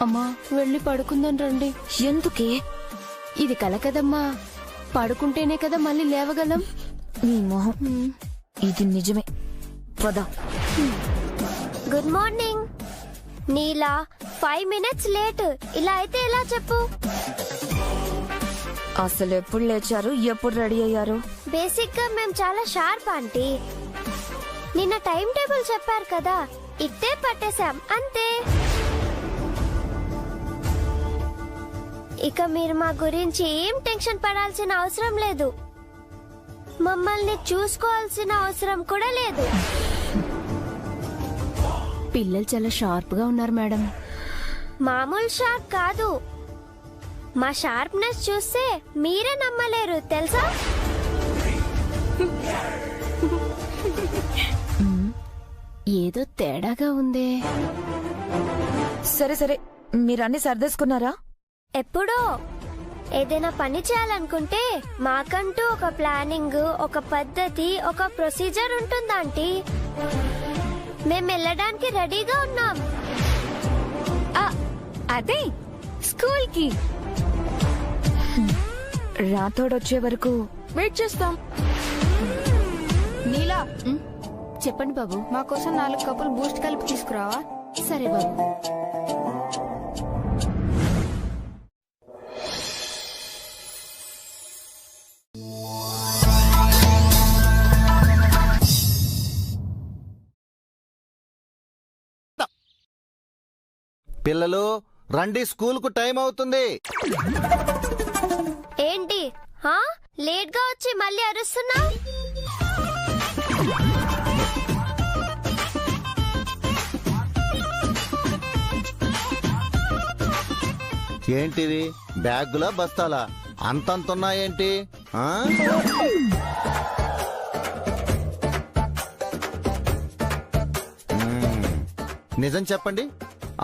అమ్మా వెళ్ళి పడుకుందని రండి. ఎందుకే? ఇది కల కదమ్మా. పడుకుంటేనే కదా మళ్ళీ లేవగలం. నీ మొహం. ఇది నిజమే. పద. గుడ్ మార్నింగ్ నీలా. 5 minutes లేట్. ఇలా అయితే ఎలా చెప్పు? అసలు ఎప్పుడు లేచారు, ఎప్పుడు రెడీ అయ్యారు? బేసిక్ గా మేము చాలా షార్ప్ ఆంటీ. నిన్న టైం టేబుల్ చెప్పారు కదా, ఇట్టే పట్టేశాం అంతే. ఇక మీరు మా గురించి ఏం టెన్షన్ పడాల్సిన అవసరం లేదు. మమ్మల్ని చూసుకోవాల్సిన అవసరం కూడా లేదు. పిల్లలు చాలా షార్ప్ గా ఉన్నారు మేడం. మామూలు షార్ప్ కాదు. మా షార్ప్నెస్ చూస్తే మీరే నమ్మలేరు తెలుసా? ఏదో తేడాగా ఉందే. సరే సరే మీరన్నీ సర్దేసుకున్నారా? ఎప్పుడో. ఏదైనా పని చేయాలనుకుంటే మాకంటూ ఒక ప్లానింగ్, ఒక పద్ధతి, ఒక ప్రొసీజర్ ఉంటుందంటీ. మేము వెళ్ళడానికి రెడీగా ఉన్నాం. అదే స్కూల్ కి. రాతోడొచ్చే వరకు వెయిట్ చేస్తాం. నీలా చెప్పండి బాబు. మా కోసం 4 కప్పులు బూస్ట్ కలిపి తీసుకురావా? సరే బాబు. పిల్లలు రండి, స్కూల్ కు టైం అవుతుంది. ఏంటి లేట్ గా వచ్చి మళ్ళీ అరుస్తున్నా? ఏంటివి బ్యాగులా బస్తాలా? అంతంతున్నాయేంటి? నిజం చెప్పండి,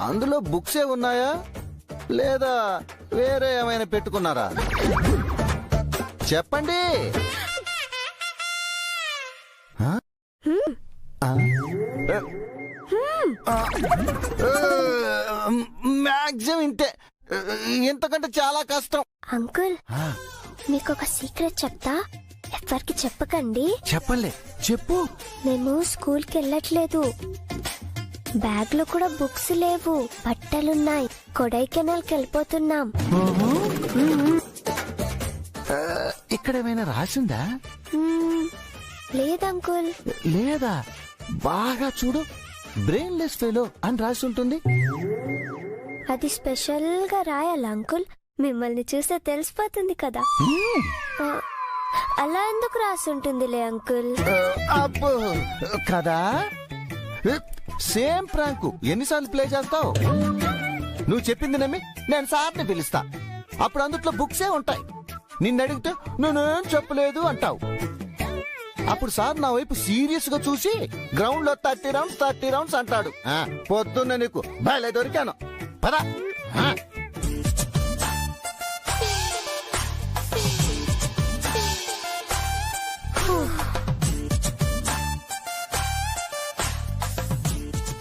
అందులో బుక్సే ఉన్నాయా లేదా వేరే ఏమైనా పెట్టుకున్నారా? చెప్పండి. మ్యాక్సిమం ఇంతే. ఇంతకంటే చాలా కష్టం. అంకుల్ మీకు ఒక సీక్రెట్ చెప్తా, ఎవరికి చెప్పకండి. చెప్పలే, చెప్పు. మేము స్కూల్ కి వెళ్ళట్లేదు, బ్యాగ్ లో కూడా బుక్స్ లేవు, బట్టలున్నాయి, కొడైకెనాల్కి వెళ్ళిపోతున్నాం. ఇక్కడేమైనా రాసిందా? లేదంకుల్. లేదా? బాగా చూడు, బ్రెయిన్లెస్ ఫెలో అని రాసి ఉంటుంది. అది స్పెషల్ గా రాయాలి అంకుల్, మిమ్మల్ని చూస్తే తెలిసిపోతుంది కదా. అలా ఎందుకు రాసి ఉంటుందిలే అంకుల్. అబ్బో కదా, సేమ్ ప్రాంకు ఎన్నిసార్లు ప్లే చేస్తావు? నువ్వు చెప్పింది నమ్మి నేను సార్ని పిలుస్తా, అప్పుడు అందుట్లో బుక్సే ఉంటాయి. నిన్ను అడిగితే నేనేం చెప్పలేదు అంటావు. అప్పుడు సార్ నా వైపు సీరియస్ గా చూసి గ్రౌండ్ లో 30 రౌండ్స్ అంటాడు. పొద్దున్న నీకు భలే దొరికాను, పదా.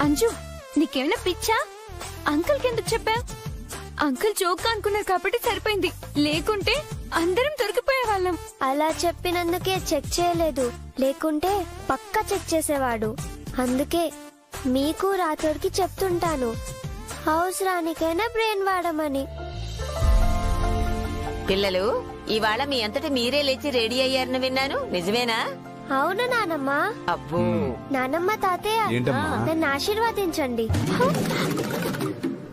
అంజు, నీకేమైనా పిచ్చా? అంకుల్ కి ఎందుకు చెప్పా? అంకుల్ జోక్ అనుకున్నారు కాబట్టి సరిపోయింది, లేకుంటే అందరం దొరికిపోయే వాళ్ళం. అలా చెప్పినందుకే చెక్ చేయలేదు, లేకుంటే పక్కా చెక్ చేసేవాడు. అందుకే మీకు రాతోడికి చెప్తుంటాను, అవసరానికైనా బ్రెయిన్ వాడమని. పిల్లలు, ఇవాళ మీ అంతటి మీరే లేచి రెడీ అయ్యారని విన్నాను, నిజమేనా? అవును నానమ్మ. అబ్బో. నానమ్మ, తాతయ్య, నన్ను ఆశీర్వదించండి.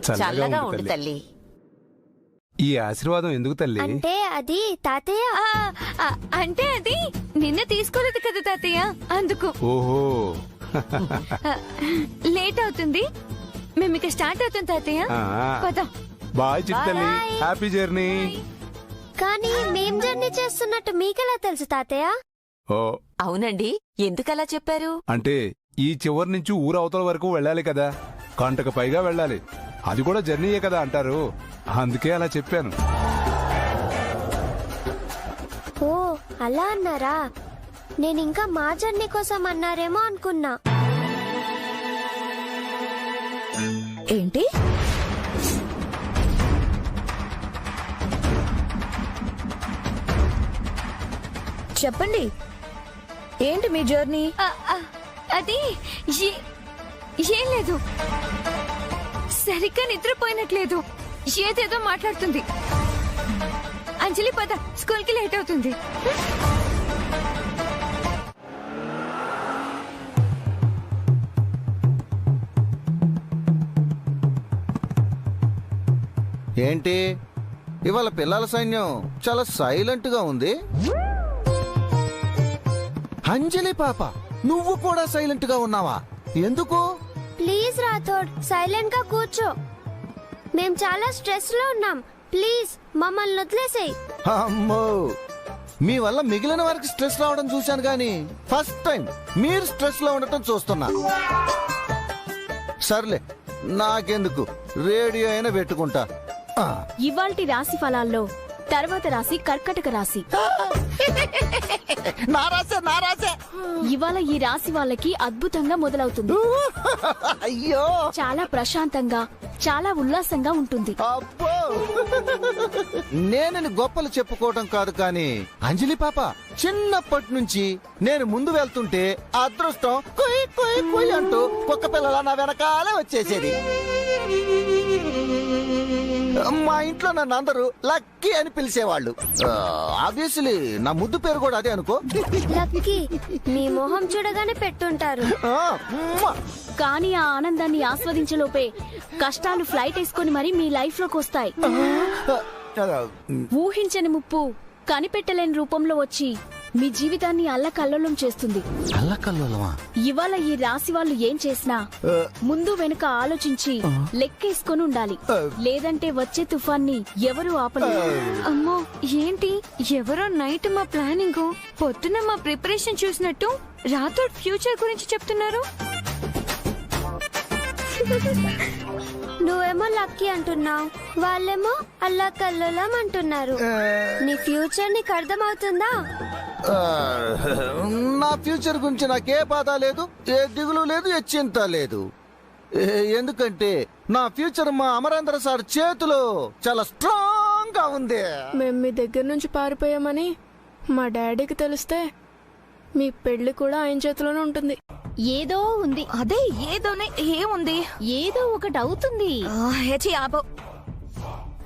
చల్లగా ఉండు తల్లి. ఈ ఆశీర్వాదం ఎందుకు తల్లి? అంటే అది తాతయ్య, అంటే అది నిన్న తీసుకోలేదు కదా తాతయ్య, అందుకు. ఓహో. లేట్ అవుతుంది, మేము ఇక స్టార్ట్ అవుతాం తాతయ్య. పద. బాయ్ చిట్టల్లి, హ్యాపీ జర్నీ. కానీ మేం జర్నీ చేస్తున్నట్టు మీకెలా తెలుసు తాతయ్య? ఓ అవునండి, ఎందుకలా చెప్పారు? అంటే ఈ చివరి నుంచి ఊరు అవతల వరకు వెళ్ళాలి కదా, గంటకు పైగా వెళ్ళాలి, అది కూడా జర్నీయే కదా అంటారు, అందుకే అలా చెప్పాను. ఓ అలా అన్నారా? నేను ఇంకా మా జర్నీ కోసం అన్నారేమో అనుకున్నా. ఏంటి? చెప్పండి, ఏంటి మీ జర్నీ? అది ఏం లేదు, సరిగ్గా నిద్రపోయినట్లేదు, ఏదేదో మాట్లాడుతుంది. అంజలి, పద, స్కూల్ కి లేట్ అవుతుంది. ఏంటి ఇవాళ పిల్లల సైన్యం చాలా సైలెంట్ గా ఉంది. అంజలి పాప, నువ్వు కూడా సైలెంట్ గా ఉన్నావా? ఎందుకు? ప్లీజ్ రాథోడ్, సైలెంట్ గా కూర్చో. మేం చాలా స్ట్రెస్ లో ఉన్నాం, ప్లీజ్ మమ్మల్ని వదిలేసేయ్. అమ్మో, మీ వల్ల మిగిలిన వారికి స్ట్రెస్ రావడం చూశాను గాని ఫస్ట్ టైం మీరు స్ట్రెస్ లో ఉండటం చూస్తున్నా. సర్లే, నాకెందుకు, రేడియో అయినా పెట్టుకుంటా. ఇవాల్టి రాశి ఫలాల్లో తర్వాత రాశి కర్కటక రాశి. నా రాసే ఇవాళ ఈ రాశి వాళ్ళకి అద్భుతంగా మొదలవుతుంది. అయ్యో, చాలా ప్రశాంతంగా, చాలా ఉల్లాసంగా ఉంటుంది. అబ్బో, నేనని గొప్పలు చెప్పుకోవటం కాదు కానీ అంజలి పాప చిన్నప్పటి నుంచి నేను ముందు వెళ్తుంటే అదృష్టం కొయ్ కొయ్ కొయ్ అంటూ కుక్క పిల్లల నా వెనకాలే వచ్చేసేది. మా ఇంట్లో నన్ను అందరూ లక్కీ అని పిలిచేవాళ్ళు. ఆబ్వియస్లీ నా ముద్దు పేరు కూడా అదే అనుకో. లక్కీ, మీ మొహం చూడగానే పెట్టుంటారు. కానీ ఆ ఆనందాన్ని ఆస్వాదించలోపే కష్టాలు ఫ్లైట్ వేసుకొని మరి మీ లైఫ్ లోకి వస్తాయి. ఊహించని ముప్పు కనిపెట్టలేని రూపంలో వచ్చి మీ జీవితాన్ని అల్లకల్లోలం చేస్తుంది. అల్లకల్లోలమా? ఇవాళ ఈ రాశి వాళ్ళు ఏం చేసినా ముందు వెనుక ఆలోచించి లెక్కేసుకొని ఉండాలి, లేదంటే వచ్చే తుఫాన్ని ఎవరు ఆపలేరు. అమ్మో, ఏంటి ఎవరో నైట్ మా ప్లానింగ్, పొద్దున మా ప్రిపరేషన్ చూసినట్టు రాథోడ్ ఫ్యూచర్ గురించి చెప్తున్నారు. నువ్వేమో లక్కీ అంటున్నావు, వాళ్ళేమో అల్లా కల్లోలం అంటున్నారు. నీ ఫ్యూచర్ నీకు అర్థమవుతుందా? నా ఫ్యూచర్ గురించి నాకే బాధ లేదు, ఏ దిగులు లేదు, ఏ చింత లేదు. ఎందుకంటే నా ఫ్యూచర్ మా అమరేంద్ర సార్ చేతిలో చాలా స్ట్రాంగ్ గా ఉంది. మేము మీ దగ్గర నుంచి పారిపోయామని మా డాడీకి తెలిస్తే మీ పెళ్లి కూడా ఆయన చేతిలోనే ఉంటుంది. ఏదో ఉంది. అదే ఏదోనే ఏముంది? ఏదో ఒకటి అవుతుంది. హెచి ఆపో,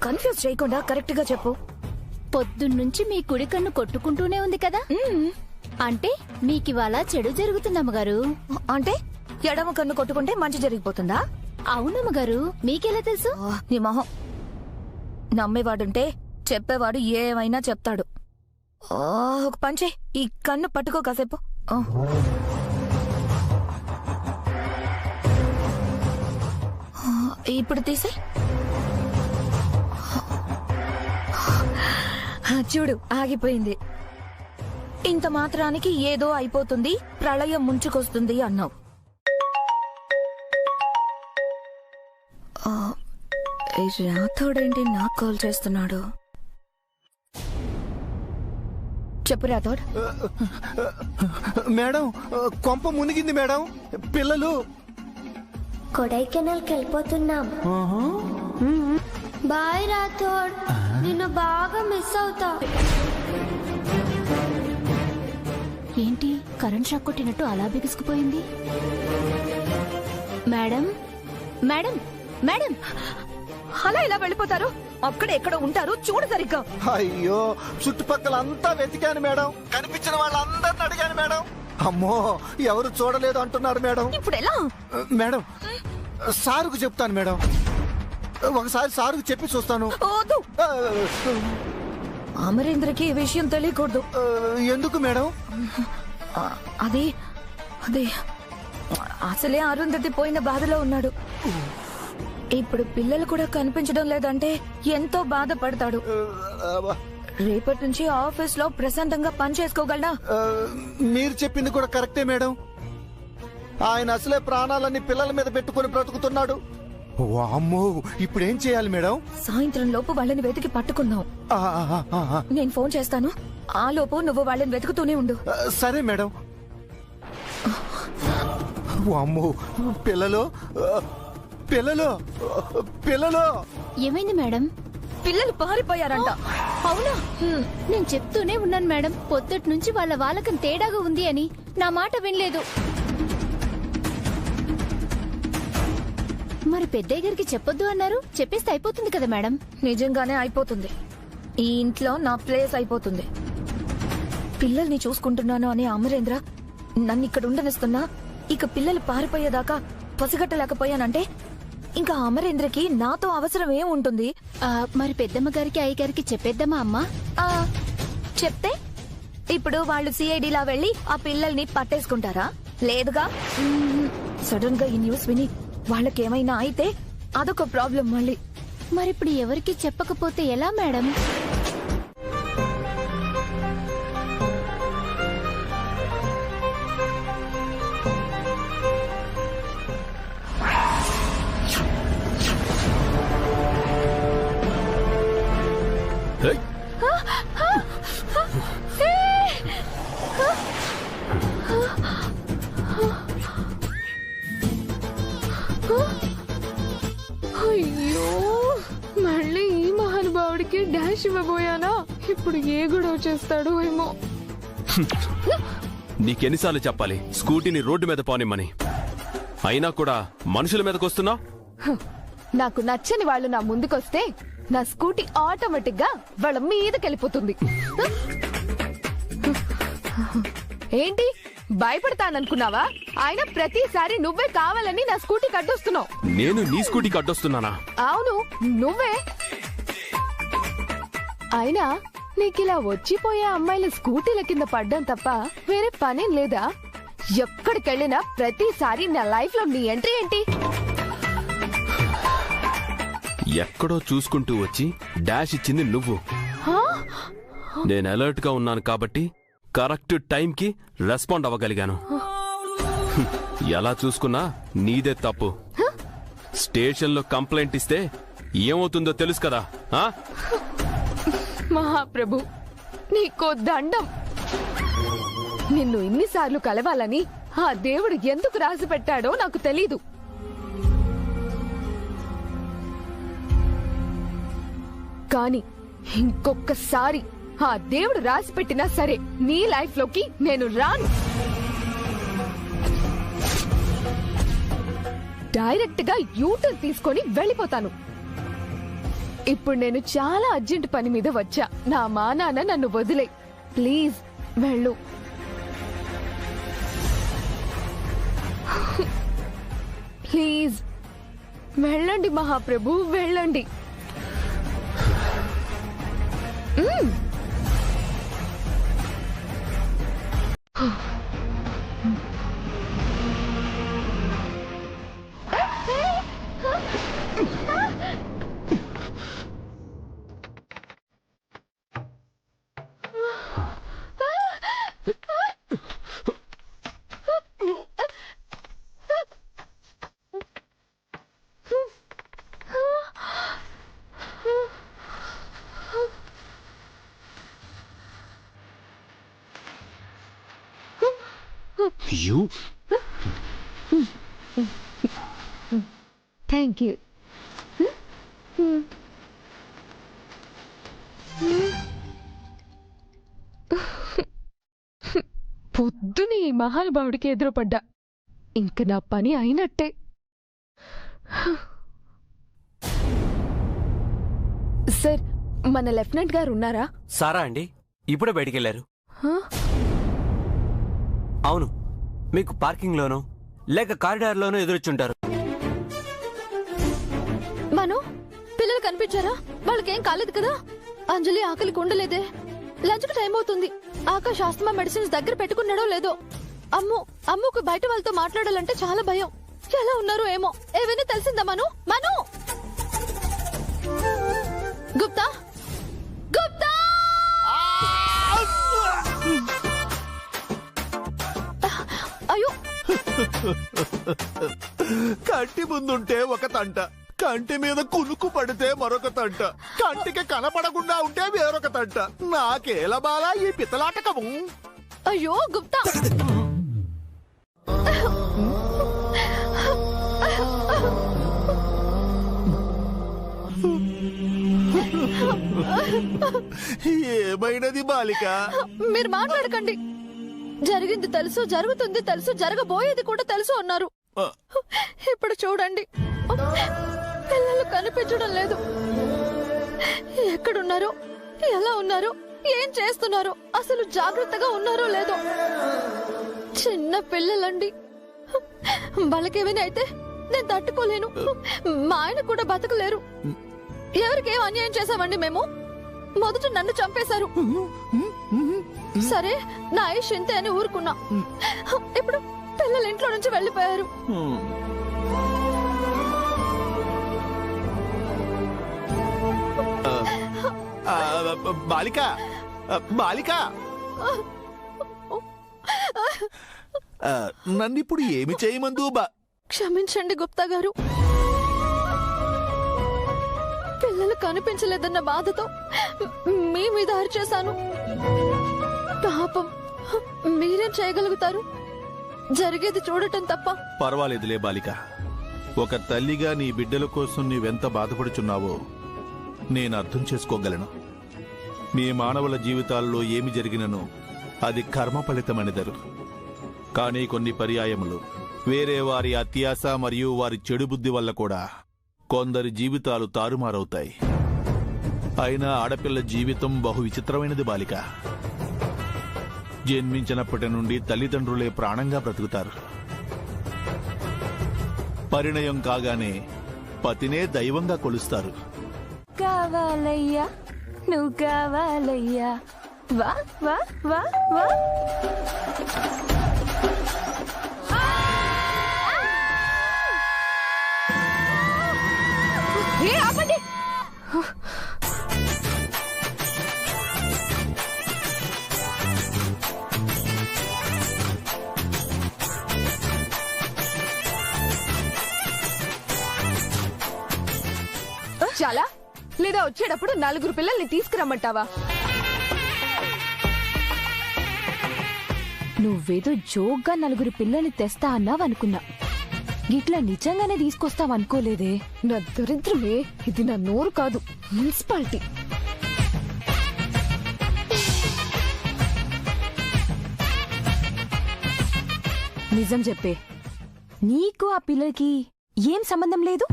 కన్ఫ్యూజ్ చేయకుండా కరెక్ట్ గా చెప్పు. పొద్దున్నుంచి మీ కుడి కన్ను కొట్టుకుంటూనే ఉంది కదా, అంటే మీకివాళ చెడు జరుగుతుందమ్మగారు. అంటే ఎడమ కన్ను కొట్టుకుంటే మంచి జరిగిపోతుందా? అవునమ్మగారు, మీకెలా తెలుసు? నీ మొహం. నమ్మేవాడుంటే చెప్పేవాడు ఏమైనా చెప్తాడు. ఒక పంచే, ఈ కన్ను పట్టుకో కాసేపు. ఇప్పుడు తీసే. చూడు, ఆగిపోయింది. ఇంత మాత్రానికి ఏదో అయిపోతుంది, ప్రళయం ముంచుకొస్తుంది అన్నావు. రాథోడేంటి నాకు కాల్ చేస్తున్నాడు? చెప్పు రాథోడ్. మేడం, కొంప మునిగింది మేడం. పిల్లలు కొడైకెనాల్కి వెళ్ళిపోతున్నాం. బాయ్ రాథోడ్, నిన్ను బాగా మిస్ అవుతా. ఏంటి కరెంట్ షాక్ కొట్టినట్టు అలా బిగుసుకుపోయింది? మేడం మేడం మేడం, అలా ఇలా వెళ్ళిపోతారు? అక్కడ ఎక్కడ ఉంటారు చూడు సరిగ్గా. అయ్యో, చుట్టుపక్కల అంతా వెతికాను మేడం, కనిపించిన వాళ్ళందరిని అడిగాను మేడం. అమ్మో, ఎవరు చూడలేదు అంటున్నారు మేడం. ఇప్పుడు ఎలా? మేడం, సారుకు చెప్తాను మేడం. ఒకసారి సారుకు చెప్పి చూస్తాను. అమరేంద్రకి ఈ విషయం తెలియకూడదు. ఎందుకు మేడం? అది అదే అసలే అరుంధతి పోయిన బాధలో ఉన్నాడు. ఇప్పుడు పిల్లలు కూడా కనిపించడం లేదంటే ఎంతో బాధపడతాడు. రేపటి నుంచి ఆఫీస్ లో ప్రశాంతంగా పని చేసుకోగలడా? మీరు చెప్పింది కూడా కరెక్టే మేడం. ఆయన అసలే ప్రాణాలన్నీ పిల్లల మీద పెట్టుకుని బ్రతుకుతున్నాడు. అమ్మో, ఇప్పుడు ఏం చేయాలి మేడం? సాయంత్రం లోపు వాళ్ళని వెతికి పట్టుకుందాం. నేను ఫోన్ చేస్తాను, ఆ లోపు నువ్వు వాళ్ళని వెతుకుతూనే ఉండు. సరే మేడం. అమ్మో, పిల్లలు పిల్లలు పిల్లలు. ఏమైంది మేడం? పిల్లలు పారిపోయారంట. అవునా? నేను చెప్తూనే ఉన్నాను మేడం, పొద్దుటి నుంచి వాళ్ళ వాలకం తేడాగా ఉంది అని. నా మాట వినలేదు. మరి పెద్దయ్య గారికి చెప్పొద్దు అన్నారు, చెప్పేస్తే అయిపోతుంది కదా మేడం. నిజంగానే అయిపోతుంది. ఈ ఇంట్లో నా ప్లేస్ అయిపోతుంది. పిల్లల్ని చూసుకుంటున్నాను అనే అమరేంద్ర నన్ను ఇక్కడ ఉండనిస్తున్నా, ఇక పిల్లలు పారిపోయేదాకా పసిగట్టలేకపోయానంటే ఇంకా అమరేంద్రకి నాతో అవసరం ఏముంటుంది? మరి పెద్దమ్మ గారికి అయ్యగారికి చెప్పేద్దామా అమ్మా? చెప్తే ఇప్పుడు వాళ్ళు సిఐడిలా వెళ్లి ఆ పిల్లల్ని పట్టేసుకుంటారా? లేదుగా. సడన్ గా ఈ న్యూస్ విని వాళ్ళకేమైనా అయితే అదొక ప్రాబ్లం మళ్ళీ. మరిప్పుడు ఎవరికి చెప్పకపోతే ఎలా మేడం? అయ్యో, మళ్ళీ ఈ మహానుభావుడికి డాష్ ఇవ్వబోయానా? ఇప్పుడు ఏ గొడవ చేస్తాడో ఏమో. నీకెన్నిసార్లు చెప్పాలి స్కూటీని రోడ్డు మీద పోనిమ్మని? అయినా కూడా మనుషుల మీదకి వస్తున్నావు. నాకు నచ్చని వాళ్ళు నా ముందుకొస్తే నా స్కూటీ ఆటోమేటిక్ గా వాళ్ళ మీదకెళ్ళిపోతుంది. ఏంటి భయపడతాననుకున్నావా? ఆయన ప్రతిసారి నువ్వే కావాలని నా స్కూటీకి అడ్డొస్తున్నావు. నేను నీ స్కూటీకి అడ్డొస్తున్నానా? అవును, నువ్వే. అయినా నీకిలా వచ్చిపోయే అమ్మాయిల స్కూటీల కింద పడ్డం తప్ప వేరే పనేం లేదా? ఎక్కడికెళ్ళినా ప్రతిసారి నా లైఫ్ లో నీ ఎంట్రీ ఏంటి? ఎక్కడో చూసుకుంటూ వచ్చి డాష్ ఇచ్చింది నువ్వు. నేను అలర్ట్ గా ఉన్నాను కాబట్టి కరెక్ట్ టైంకి రెస్పాండ్ అవ్వగలిగాను. ఎలా చూసుకున్నా నీదే తప్పు. స్టేషన్లో కంప్లైంట్ ఇస్తే ఏమవుతుందో తెలుసు కదా? మహాప్రభు, నీకో దండం. నిన్ను ఇన్నిసార్లు కలవాలని ఆ దేవుడు ఎందుకు రాసి పెట్టాడో నాకు తెలీదు. కానీ ఇంకొకసారి ఆ దేవుడు రాసి పెట్టినా సరే నీ లైఫ్ లోకి నేను రాను. డైరెక్ట్ గా యూటర్న్ తీసుకొని వెళ్ళిపోతాను. ఇప్పుడు నేను చాలా అర్జెంట్ పని మీద వచ్చా. నా మా నాన్న నన్ను వదిలే, ప్లీజ్ వెళ్ళు. ప్లీజ్ వెళ్ళండి మహాప్రభు, వెళ్ళండి. Thank you. పొద్దునే ఈ మహానుభావుడికి ఎదురుపడ్డా. ఇంక నా పని అయినట్టే. సార్, మన లెఫ్టినెంట్ గారు ఉన్నారా? సారా అండి, ఇప్పుడే బయటికెళ్లారు. అవును, మీకు పార్కింగ్ లోనో లేక కారిడార్ లోనో ఎదురొచ్చుంటారు. మను, పిల్లలు కనిపించారా? వాళ్ళకేం కాలేదు కదా? అంజలి ఆకలికి ఉండలేదే. లంచ్కి టైం అవుతుంది. ఆకాష్ ఆస్తమా మెడిసిన్స్ దగ్గర పెట్టుకున్నాడో లేదో. అమ్ముకు బయట వాళ్ళతో మాట్లాడాలంటే చాలా భయం. ఎలా ఉన్నారో ఏమో. ఏమైనా తెలిసిందా మను? మను, గుప్తా, గుప్తా! అయ్యో, కంటి ముందుంటే ఒక తంట, కంటి మీద కునుకు పడితే మరొక తంట, కంటికి కనపడకుండా ఉంటే వేరొక తంట. నాకేల బాలా ఈ పితలాటకము. అయ్యో గుప్తా! ఏమైనది బాలిక? మీరు మాట్లాడకండి. జరిగింది తెలుసు, జరుగుతుంది తెలుసు, జరగబోయేది కూడా తెలుసు అన్నారు. ఇప్పుడు చూడండి, పిల్లలు కనిపించడం లేదు. ఎక్కడున్నారో, ఎలా ఉన్నారో, ఏం చేస్తున్నారో, అసలు జాగ్రత్తగా ఉన్నారో లేదో. చిన్న పిల్లలండి. వాళ్ళకేమైనా అయితే నేను తట్టుకోలేను. మా ఆయన కూడా బతకలేరు. ఎవరికేం అన్యాయం చేశామండి మేము? మొదట నన్ను చంపేశారు. సరే, నా ఆయుష్ ఇంతే అని ఊరుకున్నా. ఇప్పుడు పిల్లలు ఇంట్లో నుంచి వెళ్ళిపోయారు. బాలిక, బాలిక, నన్నిప్పుడు ఏమి చేయమందు? క్షమించండి గుప్తా గారు. పిల్లలు కనిపించలేదన్న బాధతో మీ మీద అరిచేశాను. పాపం, మీరేం చేయగలుగుతారు? జరిగేది చూడటం తప్ప. పర్వాలేదులే బాలిక. ఒక తల్లిగా నీ బిడ్డల కోసం నీవెంత బాధపడుచున్నావో నేను అర్థం చేసుకోగలను. మీ మానవుల జీవితాల్లో ఏమి జరిగినను అది కర్మ ఫలితమనిదరు. కానీ కొన్ని పర్యాయములు వేరే వారి అత్యాశ మరియు వారి చెడు బుద్ధి వల్ల కూడా కొందరి జీవితాలు తారుమారవుతాయి. అయినా ఆడపిల్ల జీవితం బహు విచిత్రమైనది బాలిక. జన్మించినప్పటి నుండి తల్లిదండ్రులే ప్రాణంగా బ్రతుకుతారు. పరిణయం కాగానే పతినే దైవంగా కొలుస్తారు. కావాలయ్యా, నువ్వు కావాలయ్యా, వా వా వా వా. ఆపండి! చాలా లేదా వచ్చేటప్పుడు 4 పిల్లల్ని తీసుకురమ్మంటావా? నువ్వేదో జోగ్గా 4 పిల్లల్ని తెస్తా అన్నావనుకున్నా. గిట్లా నిజంగానే తీసుకొస్తావనుకోలేదే. నా దరిద్రమే ఇది. నా నోరు కాదు, మున్సిపాలిటీ. నిజం చెప్పే, నీకు ఆ పిల్లలకి ఏం సంబంధం లేదు.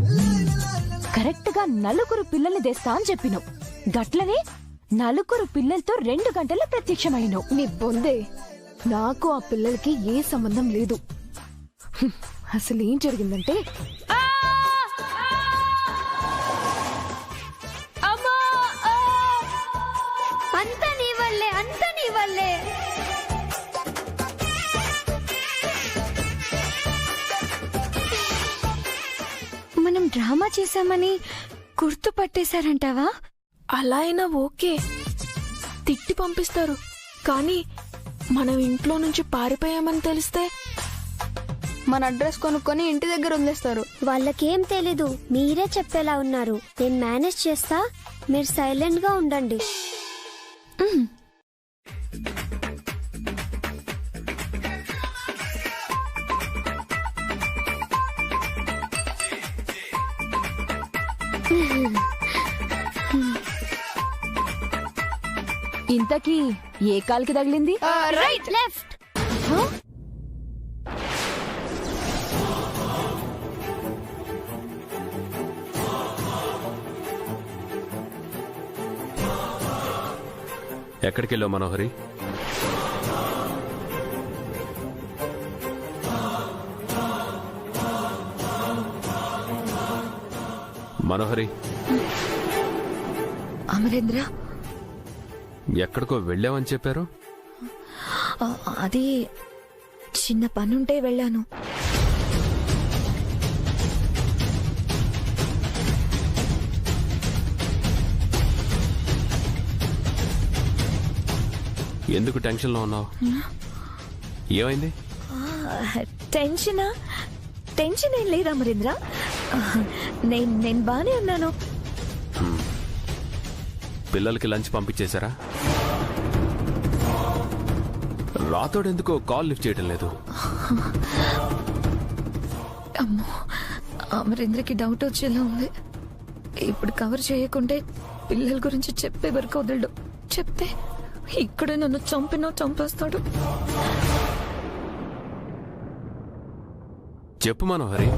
కరెక్ట్ గా 4 పిల్లల్ని తెస్తా అని చెప్పినావు. గట్లనే 4 పిల్లలతో 2 గంటల్లో ప్రత్యక్షమైనావు. నీ బొందే, నాకు ఆ పిల్లలకి ఏ సంబంధం లేదు. అసలు ఏం జరిగిందంటే అంతా నీ వల్లే, అంతా నీ వల్లే. మనం డ్రామా చేశామని గుర్తుపట్టేశారంటావా? అలా అయినా ఓకే, తిట్టి పంపిస్తారు. కానీ మనం ఇంట్లో నుంచి పారిపోయామని తెలిస్తే మన అడ్రస్ కొనుక్కొని ఇంటి దగ్గర వదిలేస్తారు. వాళ్ళకేం తెలీదు, మీరే చెప్పేలా ఉన్నారు. నేను మేనేజ్ చేస్తా, మీరు సైలెంట్ గా ఉండండి. ఇంతకీ ఏ కాలుకి తగిలింది? Right, left. ఎక్కడికి వెళ్ళావు మనోహరి? మనోహరి, అమరేంద్ర, ఎక్కడికో వెళ్ళావని చెప్పారు. అది చిన్న పనుంటే వెళ్ళాను. ఎందుకు టెన్షన్లో ఉన్నావు? ఏమైంది? టెన్షనా? టెన్షన్ ఏం లేదు అమరేంద్ర, నేను బానే ఉన్నాను. పిల్లలకి లంచ్ పంపించేశారా? రాతోడు ఎందుకో కాల్ లిఫ్ట్ చేయడం లేదు. అమ్మో, అమరేంద్రకి డౌట్ వచ్చేలా ఉంది. ఇప్పుడు కవర్ చేయకుంటే పిల్లల గురించి చెప్పే వరకు వదలడు. చెప్తే ఇక్కడే నన్ను చంపేస్తాడు. చెప్పు మనోహరి.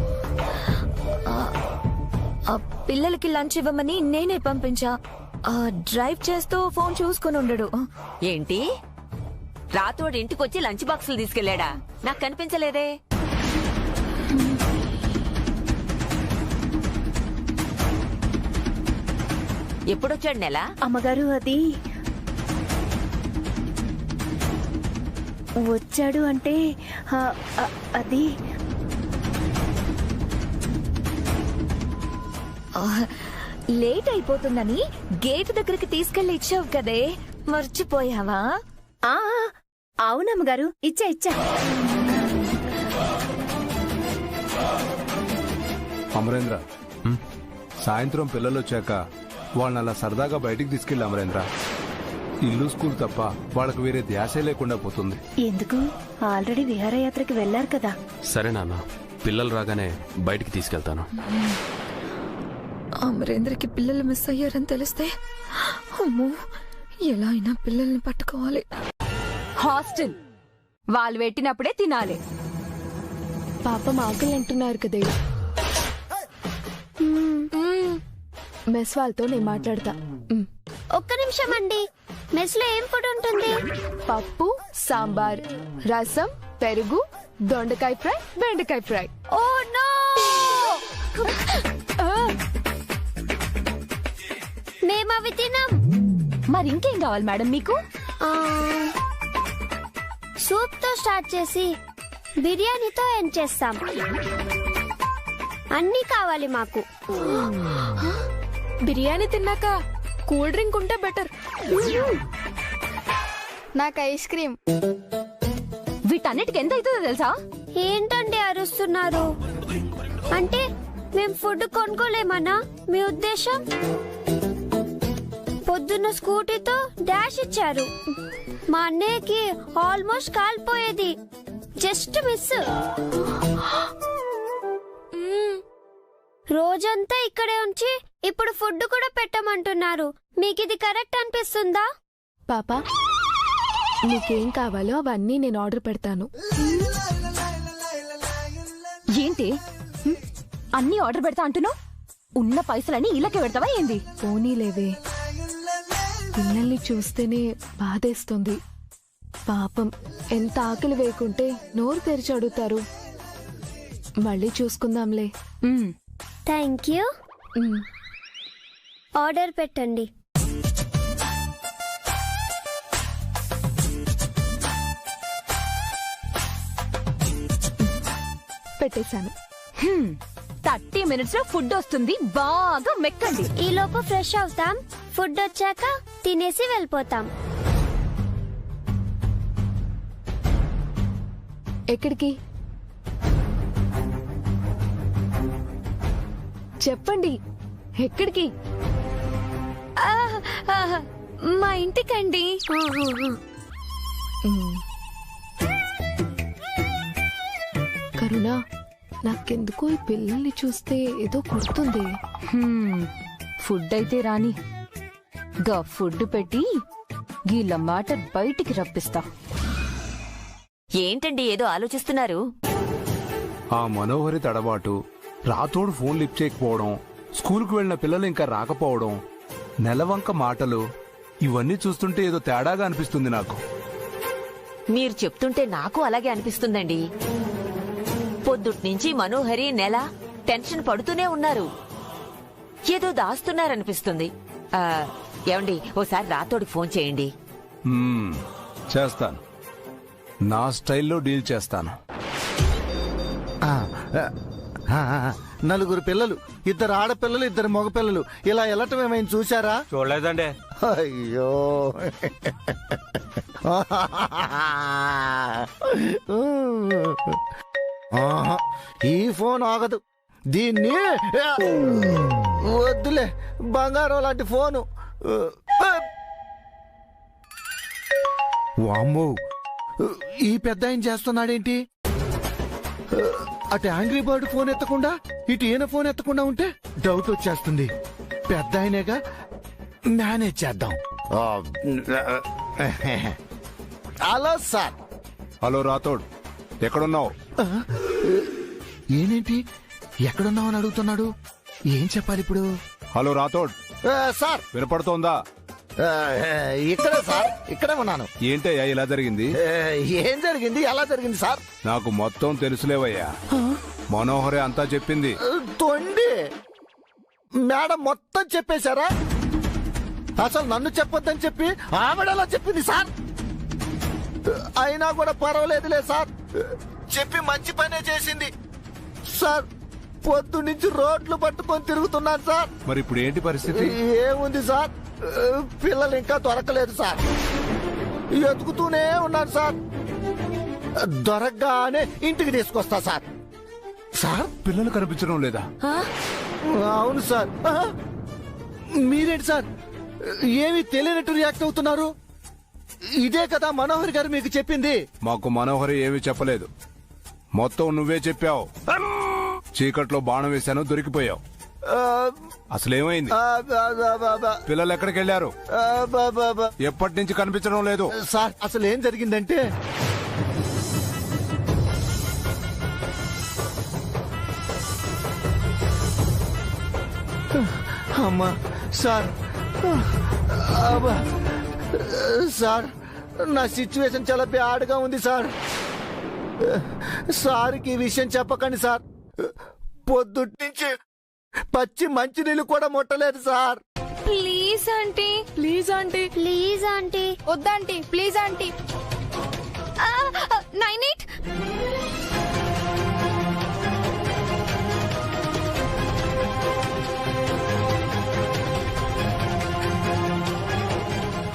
ఆ పిల్లలకి లంచ్ ఇవ్వమని నేనే పంపించా. డ్రైవ్ చేస్తూ ఫోన్ చూసుకుని ఉండడు. ఏంటి, రాతోడు ఇంటికొచ్చి లంచ్ బాక్సులు తీసుకెళ్లాడా? నాకు కనిపించలేదే. ఎప్పుడొచ్చాడు నెల? అమ్మగారు, అది వచ్చాడు అంటే అది లేట్ అయిపోతుందని గేట్ దగ్గరికి తీసుకెళ్లి ఇచ్చావు కదే, మర్చిపోయావా? అవునమ్మగారు, ఇచ్చా. అమరేంద్ర, సాయంత్రం పిల్లలు వచ్చాక వాళ్ళని అలా సరదాగా బయటికి తీసుకెళ్ళి అమరేంద్ర. ఇల్లు స్కూల్ తప్ప వాళ్ళకు వేరే ధ్యాసే లేకుండా పోతుంది. ఎందుకు, ఆల్రెడీ విహారయాత్రకి వెళ్లారు కదా. సరే నాన్న, పిల్లలు రాగానే బయటికి తీసుకెళ్తాను. అమరేంద్రకి పిల్లలు మిస్ అయ్యారని తెలిస్తే అమ్మో, ఎలా అయినా పిల్లల్ని పట్టుకోవాలి. హాస్టల్ వాళ్ళు పెట్టినప్పుడే తినాలి. పాపం ఆకలి అంటున్నారు కదే. మెస్ వాళ్ళతో నేను మాట్లాడతా. ఒక్క నిమిషం అండి, మెస్ లో ఏం ఫుడ్ ఉంటుంది? పప్పు, సాంబార్, రసం, పెరుగు, దొండకాయ ఫ్రై, బెండకాయ ఫ్రై. ఓ నో, మేము అవి తినాం. మరి ఇంకేం కావాలి మేడం మీకు? సూప్ తో స్టార్ట్ చేసి బిర్యానీతో ఎండ్ చేస్తాం. అన్నీ కావాలి మాకు. బిర్యానీ తిన్నాక కూల్ డ్రింక్ ఉంటే బెటర్. నాకు ఐస్ క్రీమ్. వీటన్నిటికి ఎంత అవుతుందో తెలుసా? ఏంటండి అరుస్తున్నారు? అంటే మేము ఫుడ్ కొనుక్కోలేమన్నా మీ ఉద్దేశం? పొద్దున్న స్కూటీతో డాష్ ఇచ్చారు. మా అన్నయ్యకి ఆల్మోస్ట్ కాలిపోయేది, జస్ట్ మిస్. రోజంతా ఇక్కడే ఉంచి ఇప్పుడు ఫుడ్ కూడా పెట్టమంటున్నారు. మీకు ఇది కరెక్ట్ అనిపిస్తుందా? పాపా, నీకేం కావాలో అవన్నీ నేను ఆర్డర్ పెడతాను. ఏంటి హ్మ్? అన్నీ ఆర్డర్ పెడతా అంటున్నావు? ఉన్న పైసలన్నీ ఇళ్ళకే పెడతావా ఏంది? పోనీలేవే, పిల్లల్ని చూస్తేనే బాధేస్తుంది. పాపం ఎంత ఆకలి వేయకుంటే నోరు తెరిచి అడుగుతారు. మళ్ళీ చూసుకుందాంలే. Thank you. ఆర్డర్ పెట్టండి. పెట్టేశాను. 30 minutes లో ఫుడ్ వస్తుంది, బాగా మెక్కండి. ఈ లోపు ఫ్రెష్ అవుతాం. ఫుడ్ వచ్చాక తినేసి వెళ్ళిపోతాం. ఎక్కడికి చెప్పండి, ఎక్కడికి? మా ఇంటికండి. కరుణ, నాకెందుకో ఈ పిల్లల్ని చూస్తే ఏదో కొడుతుంది. ఫుడ్ అయితే రాని, గా ఫుడ్ పెట్టి గీళ్ళ మాట బయటికి రప్పిస్తా. ఏంటండి ఏదో ఆలోచిస్తున్నారు? ఆ మనోహరి తడబాటు, రాతోడు ఫోన్ లిఫ్ట్ చేయకపోవడం, స్కూల్కు వెళ్లిన పిల్లలు ఇంకా రాకపోవడం, నెలవంక మాటలు, ఇవన్నీ చూస్తుంటే ఏదో తేడాగా అనిపిస్తుంది నాకు. మీరు చెప్తుంటే నాకు అలాగే అనిపిస్తుందండి. పొద్దుట్నుంచి మనోహరి నెల టెన్షన్ పడుతూనే ఉన్నారు. ఏదో దాస్తున్నారనిపిస్తుంది. ఏమండి, ఓసారి రాతోడికి ఫోన్ చేయండి. చేస్తాను, నా స్టైల్లో డీల్ చేస్తాను. నలుగురు పిల్లలు, 2 ఆడపిల్లలు, 2 మగపిల్లలు, ఇలా వెళ్ళటం ఏమైనా చూసారా? చూడలేదండి. అయ్యో, ఈ ఫోన్ ఆగదు. దీన్ని వద్దులే, బంగారం లాంటి ఫోను. వామ్మో, ఈ పెద్ద ఆయన చేస్తున్నాడేంటి? అటు యాంగ్రీ బర్డ్ ఫోన్ ఎత్తకుండా ఇటు ఈయన ఫోన్ ఎత్తకుండా ఉంటే డౌట్ వచ్చేస్తుంది. పెద్ద ఆయనేగా, మేనేజ్ చేద్దాం. Hello sir. హలో రాతోడ్, ఎక్కడున్నావు? ఏనేంటి ఎక్కడున్నావు అని అడుగుతున్నాడు? ఏం చెప్పాలి ఇప్పుడు? హలో రాతోడ్ సార్, వినపడుతోందా? ఇక్కడే సార్, ఇక్కడే ఉన్నాను. ఏంటయ్యా ఇలా జరిగింది? ఏం జరిగింది, ఎలా జరిగింది సార్? నాకు మొత్తం తెలుసులేవయ్యా. మనోహరే అంతా చెప్పింది. తొండి మేడం మొత్తం చెప్పేశారా? అసలు నన్ను చెప్పొద్దని చెప్పి ఆవిడలా చెప్పింది సార్. అయినా కూడా పర్వాలేదులే సార్, చెప్పి మంచి పనే చేసింది సార్. పొద్దు నుంచి రోడ్లు పట్టుకొని తిరుగుతున్నాను సార్. మరి ఇప్పుడు ఏంటి పరిస్థితి? ఏముంది సార్, పిల్లలు ఇంకా దొరకలేదు సార్. ఎతుకుతూనే ఉన్నాను సార్. దొరకగానే ఇంటికి తీసుకొస్తా సార్. సార్, పిల్లలు కనిపించడం లేదా? అవును సార్. మీరేంటి సార్ ఏమీ తెలియనట్టు రియాక్ట్ అవుతున్నారు? ఇదే కదా మనోహర్ గారు మీకు చెప్పింది. మాకు మనోహరి ఏమీ చెప్పలేదు, మొత్తం నువ్వే చెప్పావు. చీకట్లో బాణం వేశాను, దొరికిపోయావు. అసలేమైంది? పిల్లలు ఎక్కడికి వెళ్ళారు? ఎప్పటి నుంచి కనిపించడం లేదు? సార్, అసలు ఏం జరిగిందంటే, అమ్మా సార్, సార్ నా సిచ్యువేషన్ చాలా బ్యాడ్గా ఉంది సార్. సార్కి ఈ విషయం చెప్పకండి సార్. పొద్దున్నుంచి పచ్చి మంచినీళ్ళు కూడా ముట్టలేదు sir. Please aunty, please aunty, please aunty. వద్దాంటీ, ప్లీజ్ ఆంటీ. 98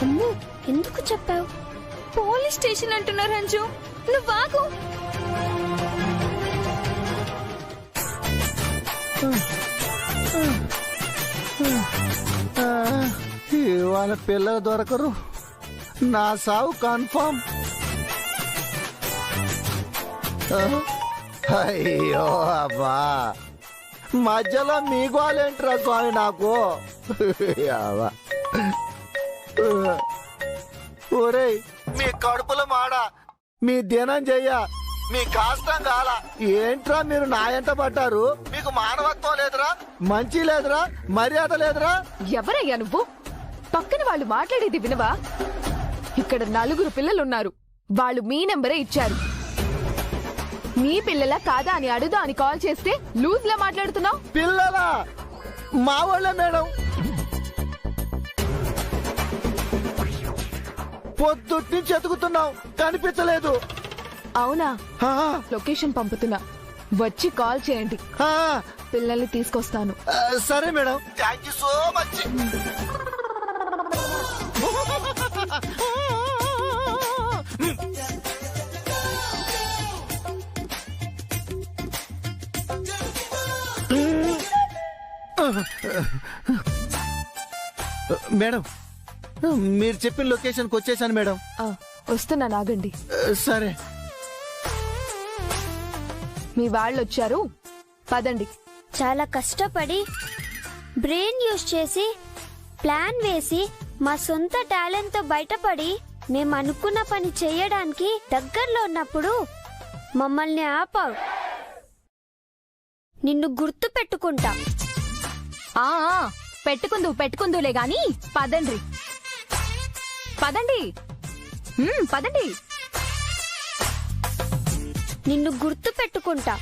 అమ్మో, ఎందుకు చెప్పావు? పోలీస్ స్టేషన్ అంటున్నారు అంజు, నువ్వు ఆగు. ఇవాళ పిల్లలు దొరకరు, నా సావు కన్ఫర్మ్. అయ్యో అబ్బా, మధ్యలో మీ గోలేంట్రా స్వామి నాకు. ఒరేయ్, మీ కడుపులో మాడ, మీ దినం చెయ్య, మీ కాష్టం కాల. ఏంట్రా మీరు నా ఎంట పడ్డారు? మీకు మానవత్వం లేదురా, మంచి లేదురా, మర్యాద లేదురా? ఎవరయ్యా నువ్వు? పక్కన వాళ్ళు మాట్లాడేది వినవా? ఇక్కడ 4 పిల్లలున్నారు. వాళ్ళు మీ నెంబరే ఇచ్చారు. మీ పిల్లలా కాదా అని అడుగుదా అని కాల్ చేస్తే లూజ్ లా మాట్లాడుతున్నావు. పిల్లలా? మా వాళ్ళే మేడం. పొద్దుటి నుంచి ఎతుకుతున్నాం, కనిపించలేదు. అవునా? ఆ, లొకేషన్ పంపుతున్నా, వచ్చి కాల్ చేయండి. ఆ, పిల్లల్ని తీసుకొస్తాను. సరే madam, thank you so much. Madam, మీరు చెప్పిన లొకేషన్కి వచ్చేసాను మేడం. వస్తున్నా, నాగండి. సరే. మీ వాళ్ళు వచ్చారు, పదండి. చాలా కష్టపడి బ్రెయిన్ యూజ్ చేసి ప్లాన్ వేసి మా సొంత టాలెంట్ తో బయటపడి మేము అనుకున్న పని చేయడానికి దగ్గరలో ఉన్నప్పుడు మమ్మల్ని ఆపావు. నిన్ను గుర్తు పెట్టుకుంటా. పెట్టుకుందులే గాని పదండి. పదండి. పదండి. నిన్ను గుర్తు పెట్టుకుంటా.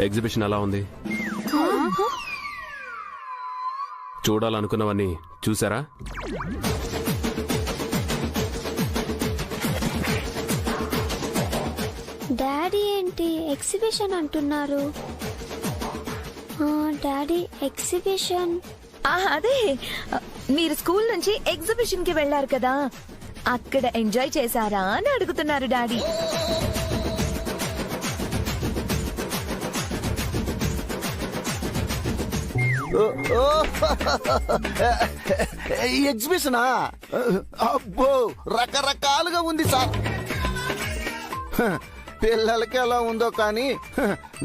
ఎగ్జిబిషన్ ఎలా ఉంది? చూడాలనుకున్నవన్నీ చూసారా? డాడీ ఏంటి ఎగ్జిబిషన్ అంటున్నారు? డాడీ ఎగ్జిబిషన్ అదే, మీరు స్కూల్ నుంచి ఎగ్జిబిషన్ కి వెళ్లారు కదా, అక్కడ ఎంజాయ్ చేశారా అని అడుగుతున్నారు డాడీ. ఎగ్జిబిషనా? అబ్బో, రకరకాలుగా ఉంది సార్. పిల్లలకి ఎలా ఉందో కానీ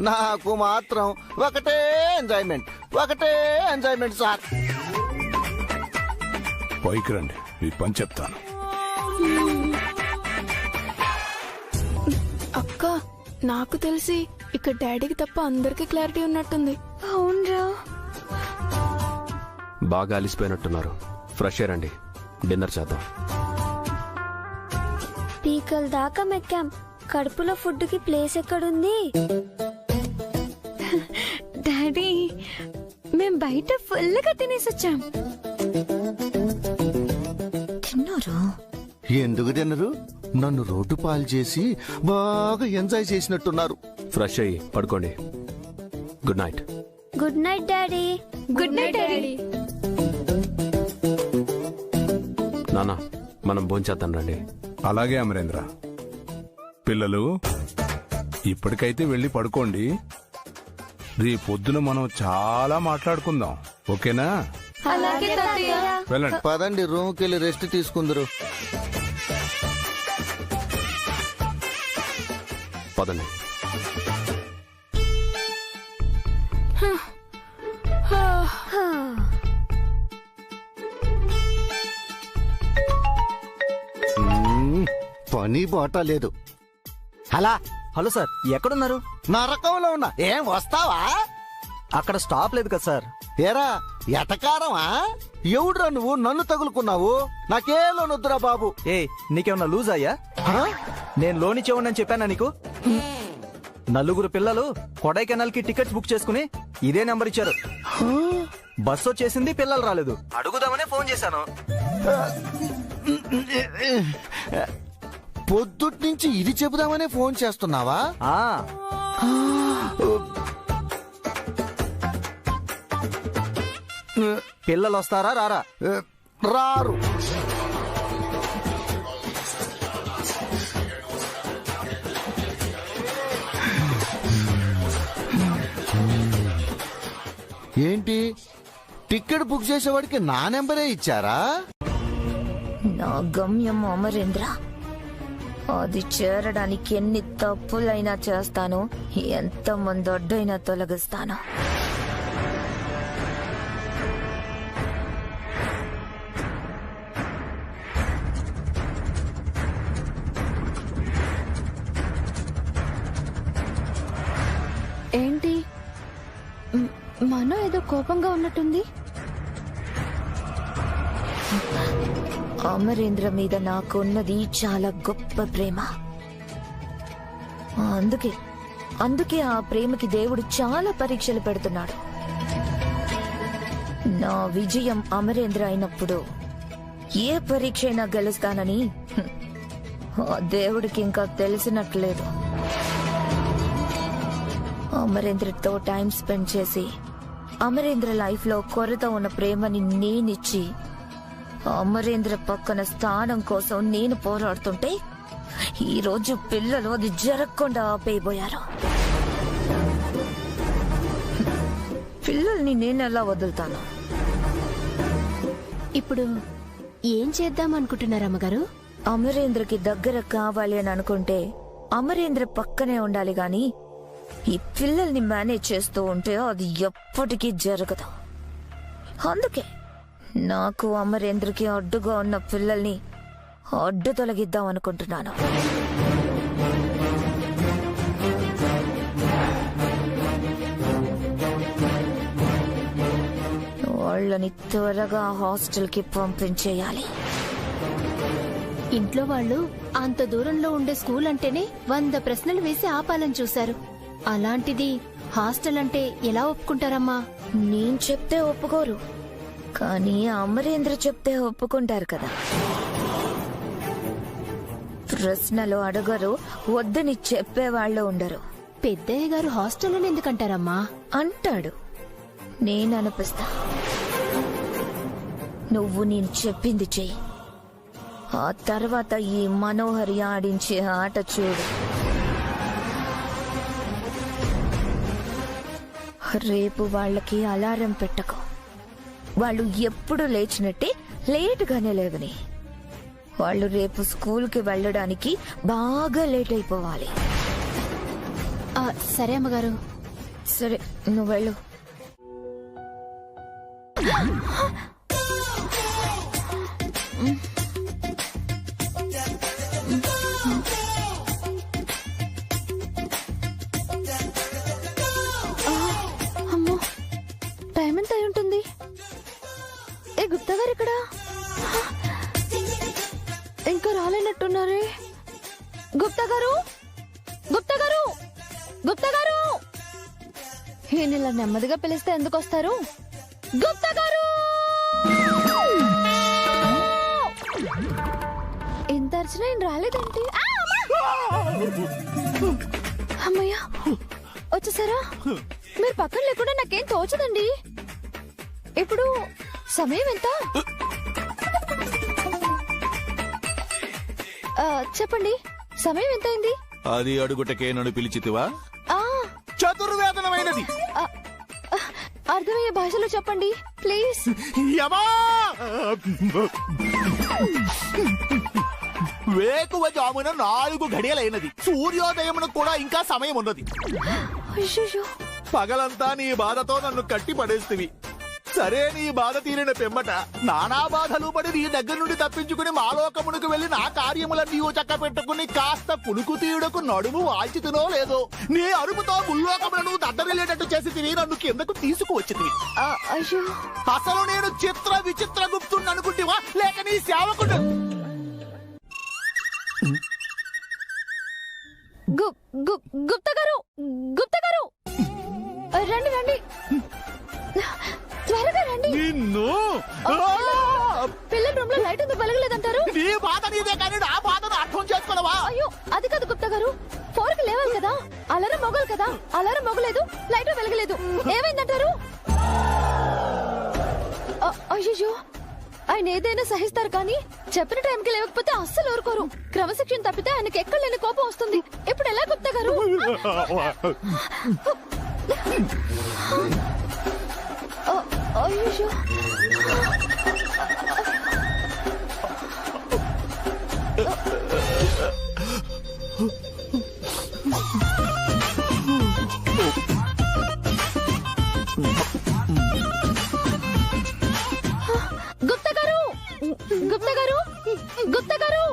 నాకు మాత్రం ఒకటే ఎంజాయ్మెంట్ సార్. పైకి రండి, మీ పని చెప్తాను. అక్క, నాకు తెలిసి ఇక్కడ డాడీకి తప్ప అందరికీ క్లారిటీ ఉన్నట్టుంది. అవునరా? బాగా అలిసిపోయినట్టున్నారు. ఫ్రెష్ ఎయిర్ అండి, డిన్నర్ చేద్దాం. పీకల దాకా మెక్కాం, కడుపులో ఫుడ్ కి ప్లేస్ ఎక్కడుంది? డాడీ, మేం బయట ఫుల్ గా తినేసొచ్చాం. తిన్నారు? ఎందుకు తినరు? నన్ను రోడ్డు పాలు చేసి బాగా ఎంజాయ్ చేసినట్టున్నారు. ఫ్రెష్ అయ్యి పడుకోండి. Good night. Good night daddy. Good night daddy. నానా, మనం భోంచేద్దాం రండి. అలాగే అమరేంద్ర. పిల్లలు, ఇప్పటికైతే వెళ్ళి పడుకోండి. రేపొద్దున మనం చాలా మాట్లాడుకుందాం, ఓకేనా? వెళ్ళండి. పదండి, రూమ్కి వెళ్ళి రెస్ట్ తీసుకుందరు. పదండి. పని బాట లేదు. అలా హలో సార్, ఎక్కడున్నారు? నరకంలో ఉన్నా. ఏం వస్తావా? అక్కడ స్టాప్ లేదు కదా సార్. ఏరా ఎటకారమా? ఎవడ్రా నువ్వు నన్ను తగులుకున్నావు? నాకే లోన్ వద్దురా బాబు. ఏ, నీకేమన్నా లూజ్ అయ్యా? నేను లోన్ ఇచ్చేవాడిని చెప్పానా నీకు? 4 పిల్లలు కొడైకెనాల్ కి టికెట్స్ బుక్ చేసుకుని ఇదే నెంబర్ ఇచ్చారు. బస్సు వచ్చేసింది, పిల్లలు రాలేదు. అడుగుదామనే ఫోన్ చేశాను. పొద్దుటి నుంచి ఇది చెబుదామనే ఫోన్ చేస్తున్నావా? పిల్లలు వస్తారా రారా? రారు. ఏంటి, టికెట్ బుక్ చేసేవాడికి నా నెంబరే ఇచ్చారా? నా గమ్యం అమరేంద్ర. అది చేరడానికి ఎన్ని తప్పులైనా చేస్తాను, ఎంతమంది అడ్డైనా తొలగిస్తాను. ఏంటి మనో ఏదో కోపంగా ఉన్నట్టుంది. అమరేంద్ర మీద నాకున్నది చాలా గొప్ప ప్రేమ. అందుకే ఆ ప్రేమకి దేవుడు చాలా పరీక్షలు పెడుతున్నాడు. నా విజయం అమరేంద్ర అయినప్పుడు ఏ పరీక్ష అయినా గెలుస్తానని ఆ దేవుడికి ఇంకా తెలిసినట్లేదు. అమరేంద్రతో టైం స్పెండ్ చేసి అమరేంద్ర లైఫ్ లో కొరత ఉన్న ప్రేమని నేనిచ్చి అమరేంద్ర పక్కన స్థానం కోసం నేను పోరాడుతుంటే ఈ రోజు పిల్లలు అది జరగకుండా ఆపేయబోయారు. పిల్లల్ని నేను ఎలా వదులుతాను? ఇప్పుడు ఏం చేద్దాం అనుకుంటున్నారు అమ్మగారు? అమరేంద్రకి దగ్గర కావాలి అని అనుకుంటే అమరేంద్ర పక్కనే ఉండాలి గాని ఈ పిల్లల్ని మేనేజ్ చేస్తూ ఉంటే అది ఎప్పటికీ జరగదు. అందుకే నాకు అమరేంద్రకి అడ్డుగా ఉన్న పిల్లల్ని అడ్డు తొలగిద్దాం అనుకుంటున్నాను. వాళ్ళని త్వరగా హాస్టల్కి పంపించేయాలి. ఇంట్లో వాళ్ళు అంత దూరంలో ఉండే స్కూల్ అంటేనే 100 ప్రశ్నలు వేసి ఆపాలని చూశారు. అలాంటిది హాస్టల్ అంటే ఎలా ఒప్పుకుంటారమ్మా? నేను చెప్తే ఒప్పుకోరు, కానీ అమరేంద్ర చెప్తే ఒప్పుకుంటారు కదా. ప్రశ్నలు అడగరు, వద్దని చెప్పేవాళ్ళు ఉండరు. పెద్దయ్య గారు హాస్టల్లోనే ఎందుకంటారమ్మా? అంటాడు, నేను అనిపిస్తా. నువ్వు నేను చెప్పింది చెయ్యి, ఆ తర్వాత ఈ మనోహరి ఆడించే ఆట చూడు. రేపు వాళ్ళకి అలారం పెట్టకు. వాళ్ళు ఎప్పుడు లేచినట్టే లేటుగానే లేవని. వాళ్ళు రేపు స్కూల్కి వెళ్ళడానికి బాగా లేట్ అయిపోవాలి. సరే అమ్మగారు. సరే, నువ్వు వెళ్ళు. అమ్మో, టైం ఎంత అయి ఉంటుంది? ఏ గుప్తా గారు ఇక్కడ ఇంకా రాలేనట్టున్నారే. గుప్తా గారు, గుప్తా గారు, గుప్తా గారు! ఈయన ఇలా నెమ్మదిగా పిలిస్తే ఎందుకు వస్తారు? గుప్తా గారు! ఎంత అర్చన ఈయన రాలేదేంటి? అమ్మయ్యా, వచ్చేసారా? మీరు పక్కన లేకుండా నాకేం తోచదండి. ఇప్పుడు సమయం ఎంత? చెప్పండి, సమయం ఎంత అయింది? అది అడుగుటకే నన్ను పిలిచితివా? చతుర్వేదనమైనది. అర్థమయ్యే భాషలో చెప్పండి ప్లీజ్. వేకువ జామున 4 గడియలైనది. సూర్యోదయమునకు కూడా ఇంకా సమయం ఉన్నది. పగలంతా నీ బాధతో నన్ను కట్టి పడేస్తివి. సరే, నీ బాధ తీరిన పెమ్మట నానా బాధలు పడి నీ దగ్గర నుండి తప్పించుకుని మాలోకమునకు వెళ్లి నా కార్యములన్నీ చక్క పెట్టుకుని కాస్త కునుకు తీయుడకు నడుము వాల్చితునో లేదో నీ అరుపుతో ముల్లోకములను దద్దరిల్లేటట్టు చేసి నన్ను కిందకు తీసుకువచ్చితివి. అసలు నేను చిత్ర విచిత్ర గుప్తుని అనుకుంటివా, లేక నీ సేవకుడు? గుప్తా గారు, గుప్తా గారు, రండి రండి, త్వరగా రండి. నిన్ను పిల్లల రూమ్ లో లైట్ ఎందుకు వెలగలేదంటారు? నీ బాధ నీదే కానీ నా బాధను అర్థం చేసుకోవా? అయ్యో, అది కాదు గుప్తా గారు, 4కి లేవాలి కదా, అలారం మొగలు కదా, అలారం మొగలేదు, లైట్ వెలగలేదు, ఏమైందంటారు? అయ్యో, ఆయన ఏదైనా సహిస్తారు కానీ చెప్పిన టైంకి లేకపోతే అస్సలు ఊరుకోరు. క్రమశిక్షణ తప్పితే ఆయనకి ఎక్కడ లేని కోపం వస్తుంది. ఇప్పుడు ఎలా గుప్తా గారు? అయ్యో, గుప్తా గారు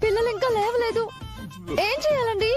పిల్లలు ఇంకా లేవలేదు, ఏం చేయాలండి?